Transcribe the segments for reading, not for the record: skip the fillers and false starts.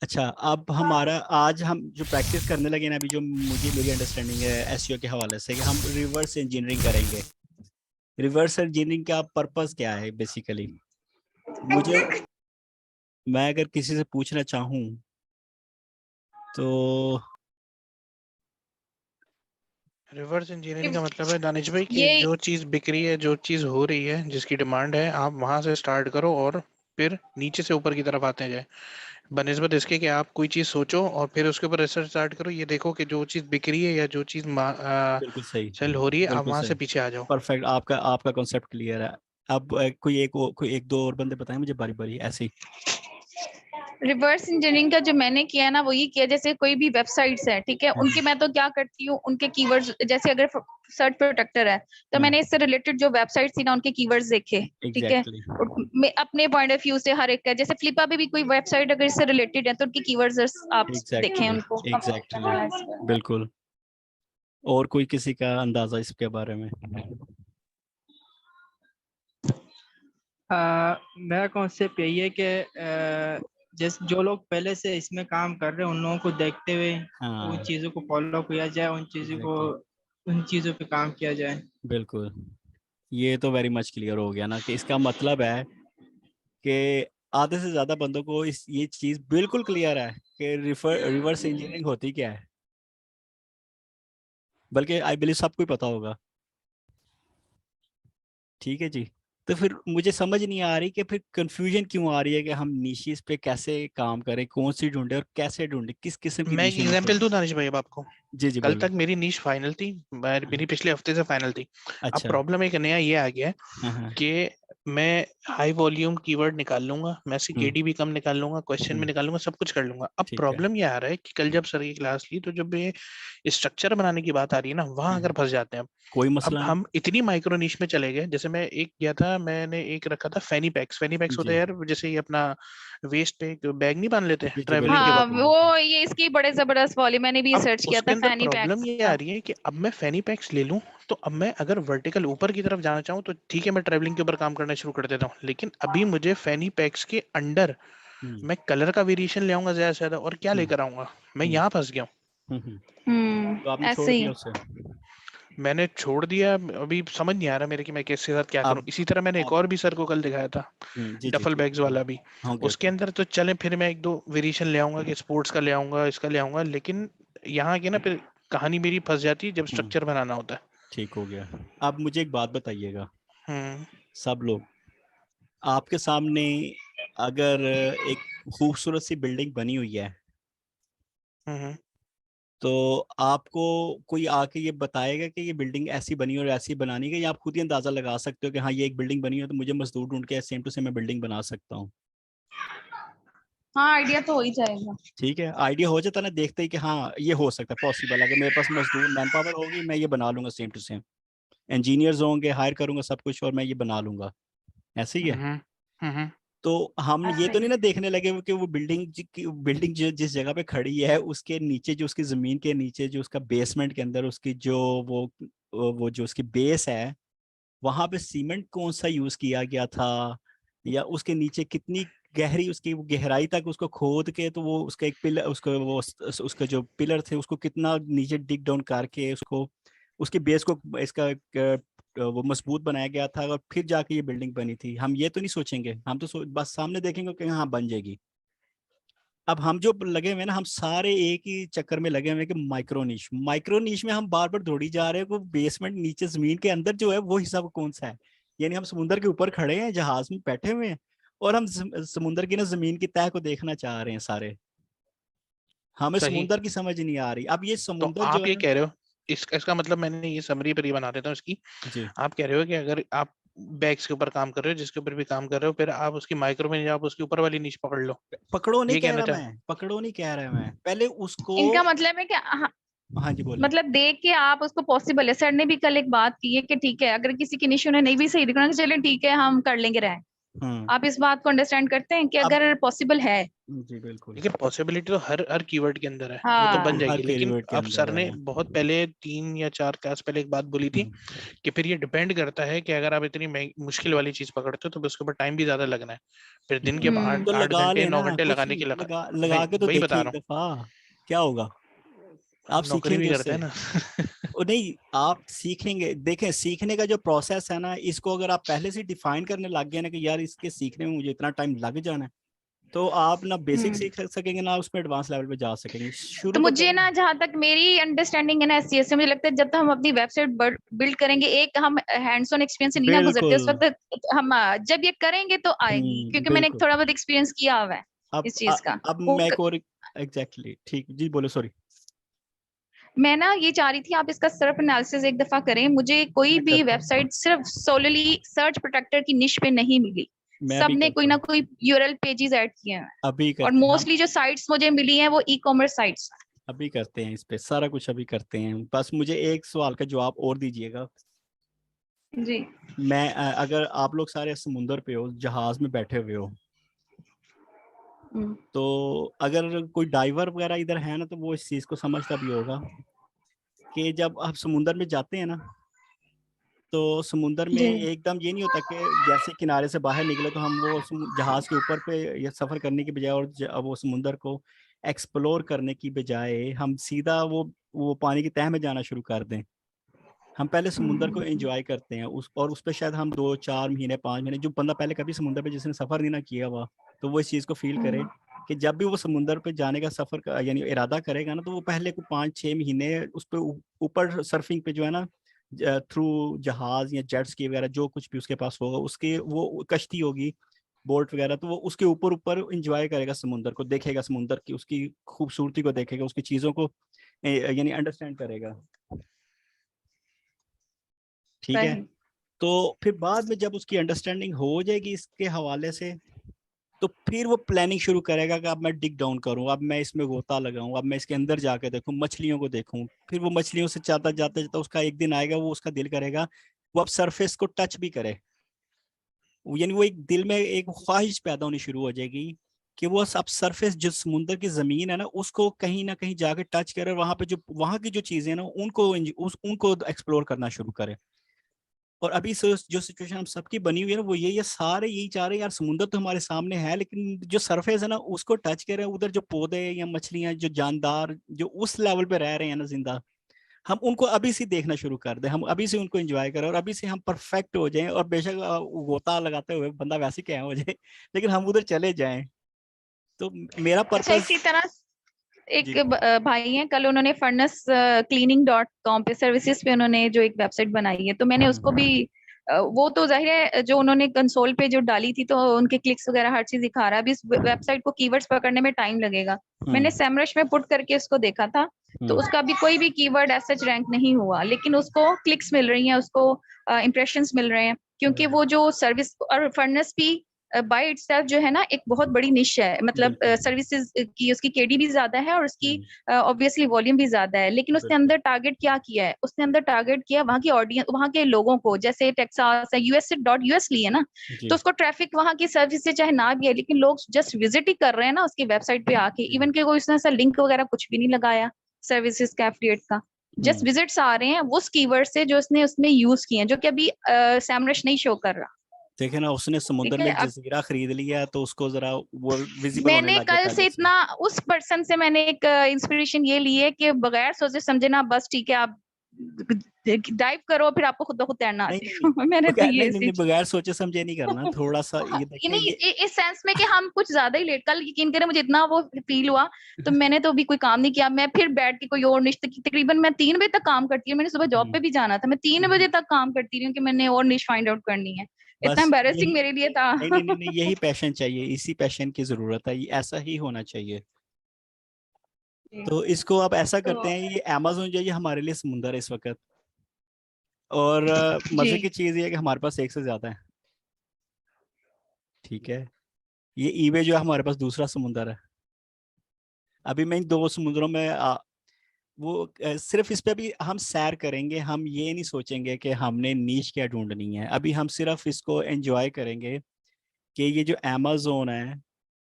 अच्छा, अब हमारा आज हम जो प्रैक्टिस करने लगे ना, अभी जो मेरी अंडरस्टैंडिंग है एसईओ के हवाले से, कि हम रिवर्स इंजीनियरिंग करेंगे। रिवर्स इंजीनियरिंग का पर्पस क्या है बेसिकली? मुझे मैं अगर किसी से पूछना चाहूँ तो रिवर्स इंजीनियरिंग का मतलब है दानिश भाई कि ये जो चीज बिक रही है, जो चीज हो रही है, जिसकी डिमांड है, आप वहां से स्टार्ट करो और फिर नीचे से ऊपर की तरफ आते जाए। बनिस्बत इसके कि आप कोई चीज सोचो और फिर उसके ऊपर रिसर्च स्टार्ट करो, ये देखो कि जो चीज बिक रही है या जो चीज बिल्कुल सही, सेल हो रही है, आप बिल्कुल वहां से सही, पीछे आ जाओ। परफेक्ट। आपका आपका कॉन्सेप्ट क्लियर है। अब कोई एक दो और बंदे बताएं मुझे बारी बारी ऐसे ही। रिवर्स इंजीनियरिंग का जो मैंने किया है ना, वो ये किया, जैसे कोई भी वेबसाइट्स है, ठीक है, उनके मैं तो क्या करती हूँ, उनके कीवर्ड्स, जैसे अगर सर्च प्रोटेक्टर है तो मैंने इससे रिलेटेड जो वेबसाइट थी ना, उनके कीवर्ड्स देखे, ठीक है। एग्जैक्टली, और मैं अपने पॉइंट ऑफ व्यू से हर एक का, जैसे फ्लिपा पे भी कोई वेबसाइट अगर इससे रिलेटेड है तो उनके कीवर्ड्स आप देखें एग्जैक्टली, उनको। एग्जैक्टली, बिल्कुल। और कोई किसी का अंदाजा इसके बारे में? मेरा कॉन्सेप्ट यही है कि जैसे जो लोग पहले से इसमें काम कर रहे हैं उन लोगों को देखते हुए उन हाँ, चीज़ों को फॉलो किया जाए, एग्जैक्टली, उन चीज़ों पे काम किया जाए। बिल्कुल। ये तो वेरी मच क्लियर हो गया ना, कि इसका मतलब है कि आधे से ज्यादा बंदों को इस ये चीज बिल्कुल क्लियर है कि रिवर्स इंजीनियरिंग होती क्या है। बल्कि आई बिलीव सबको ही पता होगा। ठीक है जी। तो फिर मुझे समझ नहीं आ रही कि फिर कंफ्यूजन क्यों आ रही है कि हम निशीज पे कैसे काम करें, कौन सी ढूंढे और कैसे ढूंढे, किस किस्म की मैं एक निशें निकल। एग्जांपल दूं दानिश भाई अब आपको। जी जी, कल बोलिए। तक मेरी नीश फाइनल थी, मेरी पिछले हफ्ते से फाइनल थी। अब अच्छा। प्रॉब्लम एक नया ये आ गया है हाँ हाँ। कि मैं हाई वॉल्यूम कीवर्ड निकाल लूंगा, मैं सीकेडी हम्म। भी कम निकाल लूंगा, क्वेश्चन भी हम्म। निकाल लूंगा, सब कुछ कर लूंगा। अब ठीक है। प्रॉब्लम ये आ रहा है कि कल जब सर की क्लास ली तो जब ये स्ट्रक्चर बनाने की बात आ रही है ना, वहां अगर फंस जाते हैं। कोई अब मसला नहीं। हम इतनी माइक्रो नीश में चले गए, जैसे मैं एक गया था, मैंने एक रखा था फैनी पैक्स। फैनी पैक्स होता जी है यार, जैसे ये अपना वेस्ट पे एक बैग नहीं बांध लेते जी जी, ट्रेवलिंग के बिल्कुल हाँ, वक्त। बिल्कुल बिल्कुल। वो ये इसकी बड़े जबरदस्त वॉल्यूम, मैंने भी अब सर्च किया उसके था अंदर फैनी प्रॉब्लम पैक्स ये आ का। रही है कि अब मैं फैनी पैक्स ले लूं, तो अब मैं अगर वर्टिकल ऊपर की तरफ जाना चाहूँ तो ठीक है, मैं ट्रेवलिंग के ऊपर काम करना शुरू कर देता हूँ, लेकिन अभी मुझे फैनी पैक्स के अंडर हम्म। मैं कलर का वेरिएशन ले आऊंगा ज्यादा से ज्यादा, और क्या हम्म। लेकर आऊंगा, मैं हम्म। यहाँ फंस गया हूँ। तो आपने छोड़ ऐसे ही। दिया उसे? मैंने छोड़ दिया, अभी समझ नहीं आ रहा मेरे कि मैं किसके साथ क्या करूं। अब इसी तरह मैंने एक अब और भी सर को कल दिखाया था, जी जी डफल जी। बैग्स वाला भी। ओके उसके ओके। अंदर तो चले, फिर मैं एक दो वेरिएशन ले आऊंगा कि स्पोर्ट्स का ले आऊंगा, इसका ले आऊंगा, लेकिन यहाँ की ना फिर कहानी मेरी फंस जाती है जब हम्म। स्ट्रक्चर बनाना होता है। ठीक हो गया। अब मुझे एक बात बताइएगा, हम्म। सब लोग आपके सामने, अगर एक खूबसूरत सी बिल्डिंग बनी हुई है, हम्म। तो आपको कोई आके ये बताएगा कि ये बिल्डिंग ऐसी बनी और ऐसी बनानी है, या आप खुद ही अंदाजा लगा सकते हो कि हाँ ये एक बिल्डिंग बनी है तो मुझे मजदूर ढूंढ के सेम टू सेम मैं बिल्डिंग बना सकता हूँ? हाँ, आइडिया तो हो ही जाएगा। ठीक है, आइडिया हो जाता है ना देखते ही कि हाँ ये हो सकता है, पॉसिबल है। अगर मेरे पास मजदूर मैन पावर होगी मैं ये बना लूंगा सेम टू सेम। इंजीनियर्स होंगे, हायर करूंगा सब कुछ और मैं ये बना लूंगा। ऐसे ही है। हम्म। हम्म। तो हम ये ऐसे तो नहीं ही। ना देखने लगे कि वो बिल्डिंग जो जिस जगह पे खड़ी है उसके नीचे, जो उसकी जमीन के नीचे, जो उसका बेसमेंट के अंदर उसकी जो वो जो उसकी बेस है, वहां पे सीमेंट कौन सा यूज किया गया था, या उसके नीचे कितनी गहरी, उसकी वो गहराई तक उसको खोद के, तो वो उसका एक पिलर, उसका वो उसका जो पिलर थे उसको कितना नीचे डिग डाउन करके उसको, उसकी बेस को इसका वो मजबूत बनाया गया था, और फिर जाके ये बिल्डिंग बनी थी। हम ये तो नहीं सोचेंगे, हम तो बस सामने देखेंगे कि हाँ बन जाएगी। अब हम जो लगे हुए हैं ना, हम सारे एक ही चक्कर में लगे हुए हैं कि माइक्रो नीश में हम बार बार दौड़ी जा रहे हैं। वो बेसमेंट नीचे जमीन के अंदर जो है वो हिस्सा वो कौन सा है? यानी हम समुंदर के ऊपर खड़े हैं, जहाज में बैठे हुए हैं, और हम समुंदर की ना जमीन की तह को देखना चाह रहे हैं सारे। हमें सही। समुंदर की समझ नहीं आ रही। अब ये तो समुंदर जो आप ये है। कह रहे हो, इसका मतलब मैंने ये समरी पर ही बना देता हूँ इसकी। जी। आप कह रहे हो कि अगर आप बैग्स के ऊपर काम कर रहे हो, जिसके ऊपर भी काम कर रहे हो, फिर आप उसकी माइक्रो में आप उसके ऊपर वाली नीच पकड़ लो, पकड़ो नहीं ये कह कहना रहा चाह। मैं, पकड़ो नहीं कह रहा मैं, पहले उसको। इनका मतलब है कि हाँ, हाँ जी, बोले। मतलब देख के आप उसको पॉसिबल है। सर ने भी कल एक बात की है कि ठीक है, अगर किसी की निशु ने नहीं भी सही दिखना, चले ठीक है हम कर लेंगे रहे। आप इस बात को अंडरस्टैंड करते हैं कि अगर पॉसिबल है? जी बिल्कुल। देखिए पॉसिबिलिटी तो हर कीवर्ड के अंदर है, वो तो हाँ। बन हर जाएगी, लेकिन कीवर्ड के अब सर अंदर ने है। बहुत पहले 3 या 4 क्लास पहले एक बात बोली थी कि फिर ये डिपेंड करता है कि अगर आप इतनी मुश्किल वाली चीज पकड़ते हो तो उसके ऊपर टाइम भी ज्यादा लगना है, फिर दिन के तो 8 लगा घंटे 9 लेना घंटे कुछ लगाने नहीं, के लगा के तो वही देखिए बता एक रहा दफा, क्या होगा, आप हूँ, नौकरी भी सीखेंगे करते उससे। हैं ना। और नहीं, आप सीखेंगे, देखें सीखने का जो प्रोसेस है ना, इसको अगर आप पहले से डिफाइन करने लग गए ना कि यार इसके सीखने में मुझे इतना टाइम लग जाना है, तो आप ना बेसिक सीख सकेंगे ना उसमें एडवांस लेवल पे जा सकेंगे। शुरू तो तो मुझे करें। ना, जहाँ तक मेरी अंडरस्टैंडिंग है ना एससीएस से, मुझे लगता है जब तक हम अपनी वेबसाइट बिल्ड करेंगे, एक हम हैंड्स ऑन एक्सपीरियंस से नहीं ना गुजरते उस बिल्कुल। वक्त, हम जब ये करेंगे तो आएगी, क्योंकि मैंने बिल्कुल। थोड़ा बहुत एक्सपीरियंस किया हुआ है अब इस चीज का। अब मैं एक और एग्जैक्टली ठीक जी बोलो, सॉरी। मैं ना ये चाह रही थी आप इसका सर्फ एनालिसिस एक दफा करें। मुझे कोई मैं भी करता हूँ, वेबसाइट सिर्फ सोलली सर्च प्रोटेक्टर की निश पे नहीं मिली, मैं भी सबने कोई करता ना हूँ, कोई यूआरएल पेजेस ऐड किए हैं, अभी और करते हैं हम, मोस्टली जो साइट्स मुझे मिली हैं वो ई कॉमर्स साइट्स। अभी करते हैं इस पे सारा कुछ, अभी करते हैं। बस मुझे एक सवाल का जवाब और दीजिएगा। जी। मैं अगर आप लोग सारे समुंदर पे हो, जहाज में बैठे हुए हो, तो अगर कोई डाइवर वगैरह इधर है ना, तो वो इस चीज को समझता भी होगा कि जब आप समुंदर में जाते हैं ना, तो समुंदर में जी। एकदम ये नहीं होता कि जैसे किनारे से बाहर निकले तो हम वो जहाज के ऊपर पे या सफर करने की बजाय और वो समुंदर को एक्सप्लोर करने की बजाय हम सीधा वो पानी की तह में जाना शुरू कर दें। हम पहले समुंदर को एंजॉय करते हैं और उस पर शायद हम 2-4 महीने 5 महीने, जो बंदा पहले कभी समुंदर पे जिसने सफर नहीं ना किया हुआ, तो वो इस चीज को फील करे कि जब भी वो समुंदर पे जाने का सफर यानी इरादा करेगा ना, तो वो पहले को 5-6 महीने उस पे ऊपर सर्फिंग पे जो है ना, थ्रू जहाज या जेट्स की वगैरह जो कुछ भी उसके पास होगा, उसके वो कश्ती होगी, बोट वगैरह, तो वो उसके ऊपर ऊपर इंजॉय करेगा समुंदर को, देखेगा समुंदर की उसकी खूबसूरती को, देखेगा उसकी चीजों को यानी अंडरस्टैंड करेगा। ठीक है। सही। तो फिर बाद में जब उसकी अंडरस्टैंडिंग हो जाएगी इसके हवाले से, तो फिर वो प्लानिंग शुरू करेगा कि अब मैं डिग डाउन करूं, अब मैं इसमें गोता लगाऊं, अब मैं इसके अंदर जाके देखूं, मछलियों को देखूं। फिर वो मछलियों से जाता जाता जाता उसका एक दिन आएगा, वो उसका दिल करेगा वो अब सरफेस को टच भी करे। यानी वो एक दिल में एक ख्वाहिश पैदा होनी शुरू हो जाएगी कि वो अब सरफेस जो समुंदर की जमीन है ना, उसको कहीं ना कहीं जाके टच करे, और वहां पे जो वहां की जो चीजें ना उनको एक्सप्लोर करना शुरू करे। और अभी जो सिचुएशन हम सबकी बनी हुई है ना, वो यही है, सारे यही चाह रहे हैं यार समुंदर तो हमारे सामने है, लेकिन जो सरफेस है ना उसको टच कर रहे हैं, उधर जो पौधे या मछलियां जो जानदार जो उस लेवल पे रह रहे हैं ना जिंदा, हम उनको अभी से देखना शुरू कर दें, हम अभी से उनको एंजॉय करें, और अभी से हम परफेक्ट हो जाएं, और बेशक गोता लगाते हुए बंदा वैसे क्या हो जाए, लेकिन हम उधर चले जाएं। तो मेरा अच्छा, पर्पस। इसी तरह एक जी भाई हैं, कल उन्होंने फर्नेस cleaning.com पे सर्विसेज पे उन्होंने जो एक वेबसाइट बनाई है, तो मैंने उसको भी वो तो जाहिर है जो उन्होंने कंसोल पे जो डाली थी, तो उनके क्लिक्स वगैरह हर चीज दिखा रहा है। अभी इस वेबसाइट को कीवर्ड्स पकड़ने में टाइम लगेगा। मैंने सेमरश में पुट करके उसको देखा था, तो उसका भी कोई भी कीवर्ड एज सच रैंक नहीं हुआ, लेकिन उसको क्लिक्स मिल रही हैं, उसको इंप्रेशंस मिल रहे हैं, क्योंकि वो जो सर्विस और फर्नेस भी बाय इटसेल्फ जो है ना एक बहुत बड़ी निश है, मतलब बिल्कुल। सर्विसेज की उसकी केडी भी ज्यादा है और उसकी हम्म, ऑब्वियसली वॉल्यूम भी ज्यादा है, लेकिन उसने बिल्कुल। अंदर टारगेट क्या किया है, उसने अंदर टारगेट किया वहाँ की ऑडियंस, वहाँ के लोगों को, जैसे टेक्सास है, यूएस से .us ली है ना, जी तो उसको ट्रैफिक वहाँ की सर्विस से चाहे ना भी है, लेकिन लोग जस्ट विजिट ही कर रहे हैं ना उसकी वेबसाइट पे आके, जी। इवन के कोई उसने ऐसा लिंक वगैरह कुछ भी नहीं लगाया सर्विसेज का एफिलिएट का, जस्ट हम्म, विजिट्स आ रहे हैं उस कीवर्ड से जो उसने उसमें यूज किए हैं, जो कि अभी सैमरश नहीं शो कर रहा। देखे ना, उसने समुद्र ठीक में है। एक जजीरा खरीद लिया, तो उसको जरा वो विजिबल होने मैंने लग गया कल से पहले से। इतना उस पर्सन से मैंने एक इंस्पिरेशन ये ली है कि बगैर सोचे समझे ना, बस ठीक है आप डाइव करो, फिर आपको खुद ब खुद तैरना आ नहीं नहीं जाएगा। मैंने तो बगैर, ये नहीं बगैर सोचे समझे नहीं करना, थोड़ा सा ये ये देखें नहीं, ये। इस सेंस में कि हम कुछ ज्यादा ही लेट, कल यकीन करें मुझे इतना वो फील हुआ, तो मैंने तो अभी कोई काम नहीं किया, मैं फिर बैठ के कोई और निश, तकरीबन मैं 3 बजे तक काम करती हूँ, मैंने सुबह जॉब पे भी जाना था, मैं 3 बजे तक काम करती रही हूँ कि मैंने और निश फाइंड आउट करनी है। इतना बस एम्बेरसिंग यही, मेरे लिए था। नहीं यही पैशन चाहिए, इसी पैशन की जरूरत है, ये ऐसा ही होना चाहिए। तो इसको आप ऐसा तो करते हैं, ये अमेज़न जो ये हमारे लिए समुंदर है इस वक्त, और जी। मजे की चीज ये है कि हमारे पास एक से ज्यादा है। ठीक है। ये ईबे जो है हमारे पास दूसरा समुंदर है। अभी मैं इन 2 समुद्रों में वो सिर्फ इस पे भी हम सैर करेंगे, हम ये नहीं सोचेंगे कि हमने नीश क्या ढूंढनी है, अभी हम सिर्फ इसको एंजॉय करेंगे कि ये जो अमेज़न है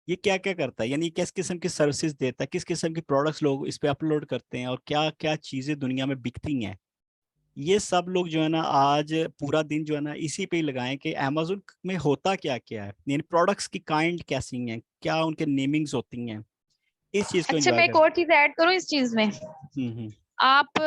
ये क्या क्या करता है, यानी किस किस्म की सर्विसेज देता है, किस किस्म की प्रोडक्ट्स लोग इस पे अपलोड करते हैं और क्या क्या चीज़ें दुनिया में बिकती हैं। ये सब लोग जो है ना आज पूरा दिन जो है ना इसी पे ही लगाएं कि अमेज़न में होता क्या क्या है, यानी प्रोडक्ट्स की काइंड कैसी हैं, क्या उनके नेमिंग्स होती हैं, इस चीज़ को अच्छा, एंजॉय मैं एक करें। और चीज ऐड करूँ इस चीज में। हम्म। आप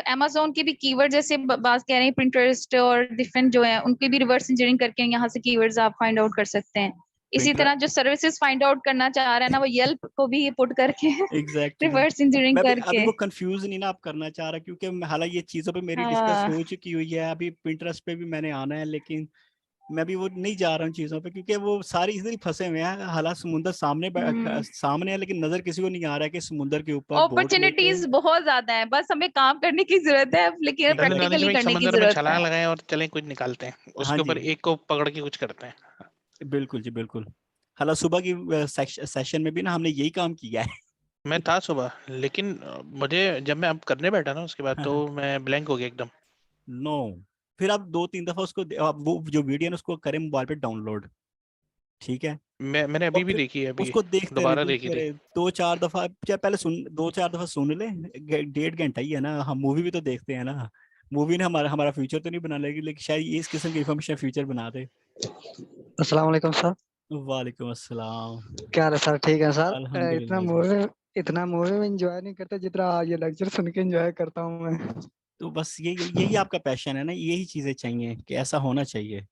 अमेज़न के भी कीवर्ड जैसे बात कह रहे हैं, पिंटरेस्ट और डिफरेंट जो है उनके भी रिवर्स इंजीनियरिंग करके यहाँ से कीवर्ड्स आप फाइंड आउट कर सकते हैं। इसी तरह जो सर्विसेज फाइंड आउट करना चाह रहा है ना, वो येल्प को भी पुट करके एग्जैक्टली रिवर्स इंजीनियरिंग मैं भी अभी करके। वो कंफ्यूज नहीं ना आप करना चाह रहा, क्योंकि हालांकि ये चीज़ों पे मेरी डिस्कस हाँ, हो चुकी हुई है, अभी पिंटरेस्ट पे भी मैंने आना है, लेकिन मैं भी वो नहीं जा रहा हूँ चीज़ों पे, क्योंकि वो सारी इधर ही फंसे हुए हैं। हालांकि समुंदर सामने है, लेकिन नजर किसी को नहीं आ रहा है कि समुंदर के ऊपर बोट लेके। अपॉर्चुनिटीज बहुत ज्यादा है, बस हमें काम करने की जरूरत है, लेकिन पहले नॉलेज प्रैक्टिकली में एक करने की समंदर में जरूरत है। छलांग लगाएं और चलें कुछ निकालते हैं, हाँ उसके ऊपर जी, एक को पकड़ के कुछ करते हैं। बिल्कुल जी बिल्कुल। हालांकि सुबह की सेशन में भी ना हमने यही काम किया है। मैं था सुबह, लेकिन मुझे जब मैं अब करने बैठा ना उसके बाद तो हाँ। मैं ब्लैंक हो गया एकदम। नो, फिर आप 2-3 दफा उसको आप वो जो वीडियो है ना उसको करें मोबाइल पे डाउनलोड, ठीक है, मैंने और अभी भी फिर देखी है, अभी उसको देखते रहे दोबारा देखी देखते थी। रहे 2-4 दफा, चाहे पहले सुन 2-4 दफा सुन ले, 1.5 घंटा ही है ना, हम मूवी भी तो देखते हैं ना। मूवी ने हमारा हमारा फ्यूचर तो नहीं बना लेगी, लेकिन शायद ये इस किस्म की इन्फॉर्मेशन फ्यूचर बना दे। अस्सलाम वालेकुम सर। वालेकुम अस्सलाम। क्या हाल है सर? ठीक है सर। अल्हम्दुलिल्लाह जी। इतना मूवी में एंजॉय नहीं करता जितना ये लेक्चर सुन के एंजॉय करता हूँ मैं। तो बस यही यही आपका पैशन है ना, यही चीजें चाहिए कि ऐसा होना चाहिए।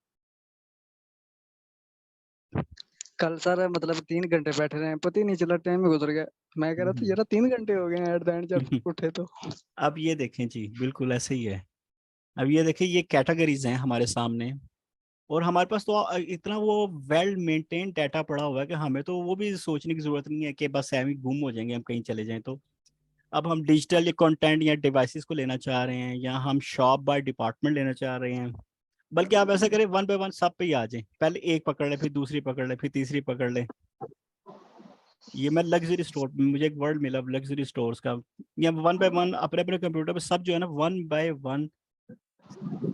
कल सर मतलब 3 घंटे बैठे रहे, पता ही नहीं चला, टाइम में गुजर गया। मैं कह रहा था यार 3 घंटे हो गए हैं एट द एंड जब उठे तो। अब ये देखें जी, बिल्कुल ऐसे ही है। अब ये देखें, ये कैटेगरीज हैं हमारे सामने, और हमारे पास तो इतना वो वेल मेंटेन डाटा पड़ा हुआ है कि हमें तो वो भी सोचने की जरूरत नहीं है कि बस ऐਵੇਂ ही गुम हो जाएंगे हम कहीं चले जाएं तो। अब हम डिजिटल या कंटेंट या डिवाइसेस को लेना चाह रहे हैं, या हम शॉप बाय डिपार्टमेंट लेना चाह रहे हैं, बल्कि आप ऐसा करें वन बाय वन सब पे ही आ जाए, पहले एक पकड़ ले, फिर दूसरी पकड़ ले, फिर तीसरी पकड़ ले। ये मैं लग्जरी स्टोर, मुझे एक वर्ड मिला लग्जरी स्टोर्स का, या वन बाय वन अपने अपने कंप्यूटर पे सब जो है ना वन बाय वन,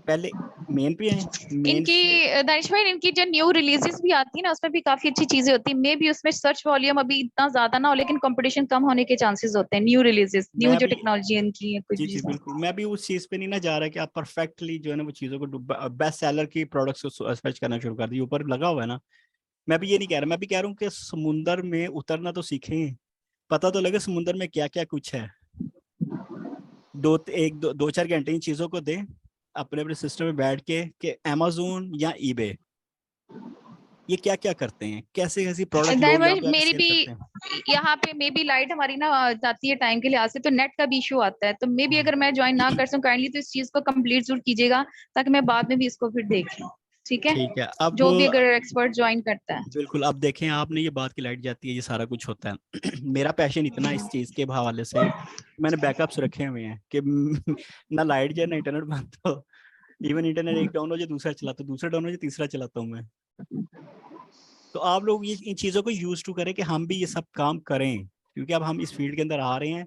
पहले मेन पे आए, मेन इनकी से। दानिश भाई, इनकी जो न्यू रिलीजेस भी आती है ना, उसमें भी काफी अच्छी चीजें होती है। मे भी उसमें सर्च वॉल्यूम अभी इतना ज्यादा ना हो, लेकिन कंपटीशन कम होने के चांसेस होते हैं। न्यू रिलीजेस, न्यू मैं जो भी टेक्नोलॉजी इनकी है, कुछ जी भी। जी बिल्कुल, मैं भी उस चीज पे नहीं ना जा रहा कि आप परफेक्टली जो है ना वो चीजों को बेस्ट सेलर की प्रोडक्ट्स को सर्च करना शुरू कर दिए, ऊपर लगा हुआ है ना। मैं भी ये नहीं कह रहा, मैं भी कह रहा हूँ कि समुंदर में उतरना तो सीखें, पता तो लगे समुंदर में क्या क्या कुछ है। दो चार घंटे इन चीजों को दें अपने अपने सिस्टम में बैठ के कि अमेज़न या ईबे ये क्या क्या करते हैं, कैसे कैसे प्रोडक्ट दानिश लोग यहाँ भाई, पे आके मेरी सेल भी करते हैं। यहाँ पे मे बी लाइट हमारी ना जाती है टाइम के लिहाज से, तो नेट का भी इशू आता है। तो मे बी अगर मैं ज्वाइन ना कर सकूं काइंडली, तो इस चीज को कंप्लीट जरूर कीजिएगा, ताकि मैं बाद में भी इसको फिर देख लूं। ठीक है, ठीक है। अब जो भी अगर एक्सपर्ट ज्वाइन करता है। बिल्कुल, अब देखें आपने ये बात की लाइट जाती है, ये सारा कुछ होता है। मेरा पैशन इतना इस चीज के हवाले से, मैंने बैकअप्स रखे हुए हैं कि ना लाइट जाए ना इंटरनेट बंद हो, इवन इंटरनेट एक डाउन हो जाए दूसरा चलाता हूँ, दूसरा डाउन हो जाए तीसरा चलाता हूँ मैं। तो आप लोग ये इन चीज़ों को यूज टू करें कि हम भी ये सब काम करें, क्योंकि अब हम इस फील्ड के अंदर आ रहे हैं।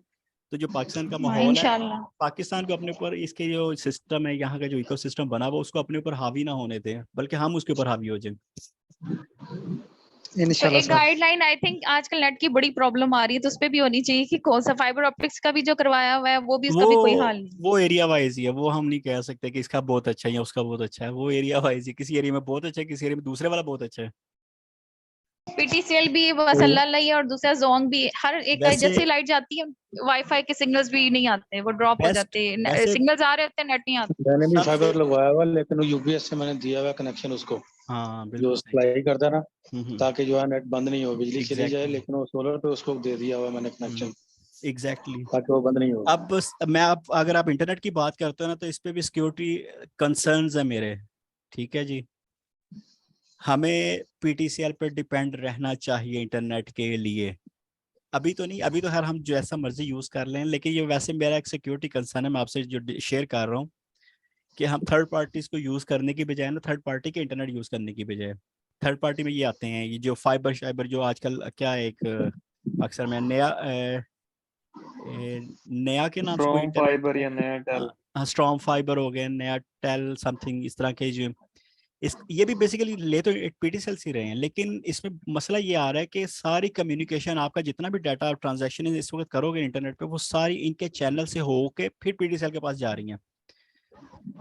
तो जो पाकिस्तान का हाँ, माहौल है, इंशाल्लाह। पाकिस्तान को अपने ऊपर इसके जो सिस्टम है, यहाँ का जो इकोसिस्टम बना हुआ, उसको अपने ऊपर हावी ना होने दें, बल्कि हम उसके ऊपर हावी हो जाएं। तो इंशाल्लाह एक सर। गाइडलाइन, आई थिंक आजकल नेट की बड़ी प्रॉब्लम आ रही है, तो उस पे भी होनी चाहिए कि कौन सा फाइबर ऑप्टिक्स का भी जो करवाया हुआ है वो भी, उसका वो भी कोई हाल नहीं। वो एरिया वाइज ही है, वो हम नहीं कह सकते कि इसका बहुत अच्छा है या उसका बहुत अच्छा है, वो एरिया वाइज ही, किसी एरिया में बहुत अच्छा है, किसी एरिया में दूसरे वाला बहुत अच्छा है। पीटीसीएल भी मसला ही है, और दूसरा जोंग भी। हर एक का वैसे जैसे लाइट जाती है, वाईफाई के सिग्नल्स भी नहीं आते, वो ड्रॉप हो बेस्ट, जाते हैं, वैसे सिग्नल्स आ रहे होते हैं, नेट नहीं आता। मैंने भी सबसे, फाइबर लगवाया हुआ, लेकिन वो यूपीएस से मैंने दिया हुआ कनेक्शन उसको, हाँ जो बिल्कुल सही। सप्लाई करता है ना, हम्म। ताकि जो है नेट बंद नहीं हो, बिजली चली जाए, एग्जैक्टली। लेकिन वो सोलर पे उसको दे दिया हुआ मैंने कनेक्शन, एग्जैक्टली। ताकि वो बंद नहीं हो। मैं आप अगर आप इंटरनेट की बात करते हो ना, तो इस पे भी सिक्योरिटी कंसर्न्स है मेरे, ठीक है जी। हमें पीटीसीएल पे डिपेंड रहना चाहिए इंटरनेट के लिए। अभी तो नहीं, अभी तो हर हम जैसा मर्जी यूज कर लें, लेकिन ये वैसे मेरा एक सिक्योरिटी कंसर्न है, मैं आपसे जो शेयर कर रहा हूँ कि हम थर्ड पार्टीज को यूज करने की बजाय ना, थर्ड पार्टी के इंटरनेट यूज करने की बजाय, थर्ड पार्टी में ये आते हैं, ये जो फाइबर शाइबर जो आजकल क्या है, एक अक्सर में नया नया के नाम से कोई स्ट्रॉन्ग इंटरनेट, फाइबर या नया टेल। हाँ स्ट्रॉन्ग फाइबर हो गए, नया टेल समथिंग इस तरह के जो ये भी बेसिकली ले तो पीटीसीएल से रहे हैं, लेकिन इसमें मसला ये आ रहा है कि सारी कम्युनिकेशन, आपका जितना भी डाटा ट्रांजैक्शन इस वक्त करोगे इंटरनेट पे, वो सारी इनके चैनल से होके फिर पीटीसीएल के पास जा रही हैं।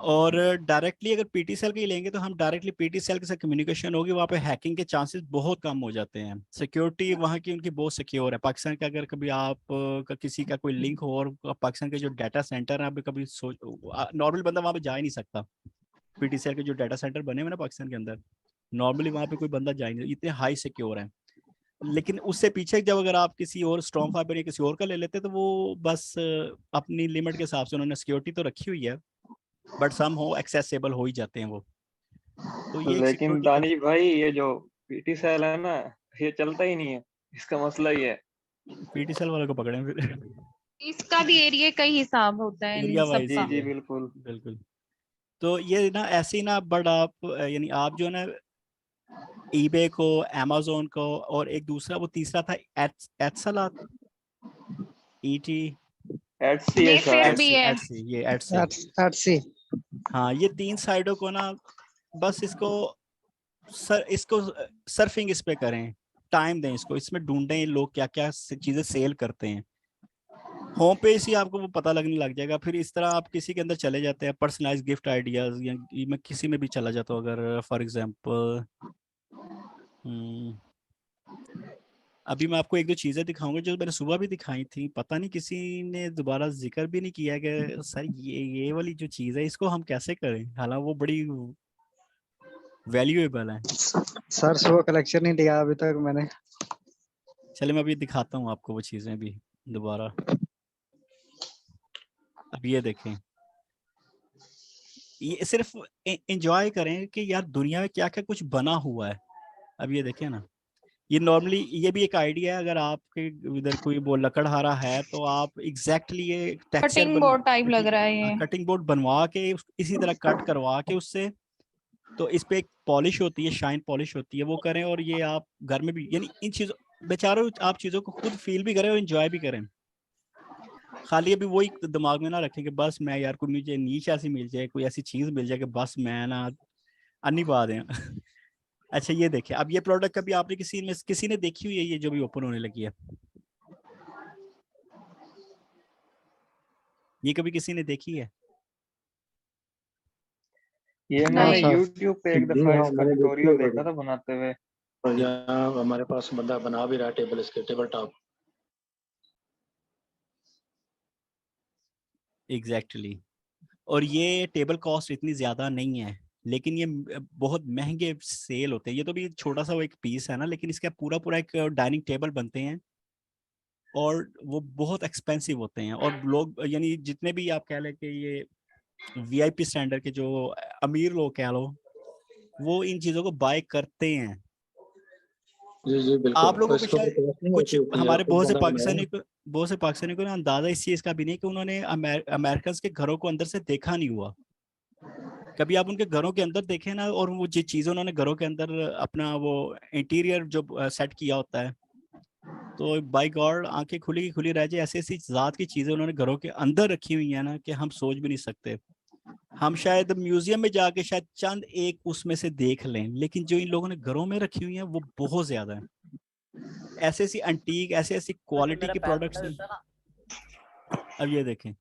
और डायरेक्टली अगर पीटीसीएल के लेंगे तो हम डायरेक्टली पीटीसीएल के साथ कम्युनिकेशन होगी, वहाँ पे हैकिंग के चांसेस बहुत कम हो जाते हैं। सिक्योरिटी वहाँ की उनकी बहुत सिक्योर है। पाकिस्तान का अगर कभी आप का किसी का कोई लिंक हो और पाकिस्तान के जो डाटा सेंटर है, कभी सोच नॉर्मल बंदा वहाँ पे जा ही नहीं सकता। पीटीसीएल के जो डाटा सेंटर बने हुए ना पाकिस्तान के अंदर, नॉर्मली वहाँ पे कोई बंदा जा ही नहीं, इतने हाई सिक्योर हैं। लेकिन उससे पीछे जब अगर आप किसी और स्ट्रॉन्ग फाइबर या किसी और का ले लेते तो वो बस अपनी लिमिट के हिसाब से उन्होंने सिक्योरिटी तो रखी हुई है, बट सम हो एक्सेसिबल हो ही जाते हैं वो। तो ये लेकिन दानिश भाई ये जो पीटीसीएल है ना, ये चलता ही नहीं है, इसका मसला ये है। पीटीसीएल वालों को पकड़े फिर। इसका भी एरिया का ही हिसाब होता है एरिया इन वाइज सबका। जी बिल्कुल बिल्कुल। तो ये ना ऐसे ही ना, बट आप यानी आप जो ना ईबे को, अमेज़न को, और एक दूसरा वो तीसरा था एट्सला, ईटी, एटसी है नेफेयर शायद। भी है। एट्सी, ये एट्सी। हाँ, ये 3 साइडों को ना बस इसको सर्फिंग इस पे करें, टाइम दें इसको, इसमें ढूंढें लोग क्या क्या चीजें सेल करते हैं। होम पेज ही आपको वो पता लगने लग जाएगा। फिर इस तरह आप किसी के अंदर चले जाते हैं, पर्सनलाइज गिफ्ट आइडियाज, या मैं किसी में भी चला जाता हूँ अगर फॉर एग्जांपल अभी मैं आपको 1-2 चीजें दिखाऊंगा जो मैंने सुबह भी दिखाई थी, पता नहीं किसी ने दोबारा जिक्र भी नहीं किया कि सर ये वाली जो चीज है इसको हम कैसे करें, हालांकि वो बड़ी वैल्यूएबल है। सर सुबह कलेक्शन नहीं दिया अभी तक मैंने। चलिए मैं अभी दिखाता हूँ आपको वो चीजें भी दोबारा। अब ये देखें, ये सिर्फ एंजॉय करें कि यार दुनिया में क्या क्या कुछ बना हुआ है। अब ये देखें ना, ये नॉर्मली ये भी एक आइडिया है, अगर आपके इधर कोई वो लकड़हारा है तो आप एग्जैक्टली ये टेक्सचर कटिंग बोर्ड टाइप लग रहा है ये। कटिंग बोर्ड बनवा के इसी तरह कट करवा के उससे, तो इस पे एक पॉलिश होती है, शाइन पॉलिश होती है, वो करें। और ये आप घर में भी, यानी इन चीजों बेचारों आप चीजों को खुद फील भी करें और एंजॉय भी करें। खाली अभी वही दिमाग में ना रखें कि बस मैं यार कोई मुझे नीच ऐसी मिल जाए, कोई ऐसी चीज मिल जाए कि बस मैं ना अन्नी पा दें। अच्छा ये देखिए, अब ये प्रोडक्ट कभी आपने किसी ने देखी हुई है, ये जो भी ओपन होने लगी है, ये कभी किसी ने देखी है? ये मैंने YouTube पे एक दफा इसका ट्यूटोरियल देखा था बनाते हुए। और यहाँ हमारे पास बंदा बना भी रहा टेबल टॉप। एग्जैक्टली। और ये टेबल कॉस्ट इतनी ज्यादा नहीं है, लेकिन ये बहुत महंगे सेल होते हैं। ये तो भी छोटा सा वो एक पीस है ना, लेकिन इसका पूरा एक डाइनिंग टेबल बनते हैं और वो बहुत एक्सपेंसिव होते हैं। और लोग यानी जितने भी आप कह लें कि ये वीआईपी स्टैंडर्ड के जो अमीर लोग कह लो, वो इन चीजों को बाय करते हैं। जी जी बिल्कुल। आप लोगों तो को शायद कुछ हमारे बहुत से पाकिस्तानी को ना अंदाजा इस चीज का भी नहीं कि उन्होंने अमेरिकन के घरों को अंदर से देखा नहीं हुआ। कभी आप उनके घरों के अंदर देखें ना, और वो जो चीजें उन्होंने घरों के अंदर अपना वो इंटीरियर जो सेट किया होता है, तो बाय गॉड आंखें खुली रह जाए। ऐसी ऐसी जात की चीजें उन्होंने घरों के अंदर रखी हुई है ना कि हम सोच भी नहीं सकते। हम शायद म्यूजियम में जाके शायद चंद एक उसमें से देख लें, लेकिन जो इन लोगों ने घरों में रखी हुई है वो बहुत ज्यादा है। ऐसे ऐसी एंटीक, ऐसी क्वालिटी की प्रोडक्ट्स हैं। अब ये देखें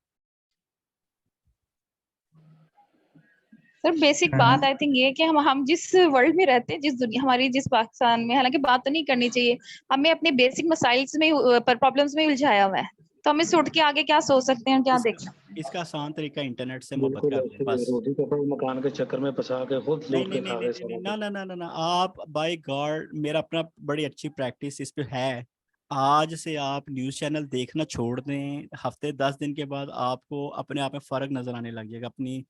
सर, बेसिक बात आई थिंक ये कि हम जिस वर्ल्ड में रहते हैं, जिस दुनिया हमारी जिस पाकिस्तान में, हालांकि बात तो नहीं करनी चाहिए, हमें अपने बेसिक मसाइल्स में प्रॉब्लम्स में उलझाया हुआ है, तो हम इस उठ के आगे क्या सोच सकते हैं, क्या देखना। इसका आसान तरीका इंटरनेट से मोहब्बत कर लें बस। रोटी कपड़े मकान के चक्कर में फंसा के खुद लूट के खा गए। ना आप बाय गॉड, मेरा अपना बड़ी अच्छी प्रैक्टिस इस पे है। आज से आप न्यूज़ चैनल देखना छोड़ दें, हफ्ते 10 दिन के बाद आपको अपने आप में फ़र्क नज़र आने लग जाएगा। अपनी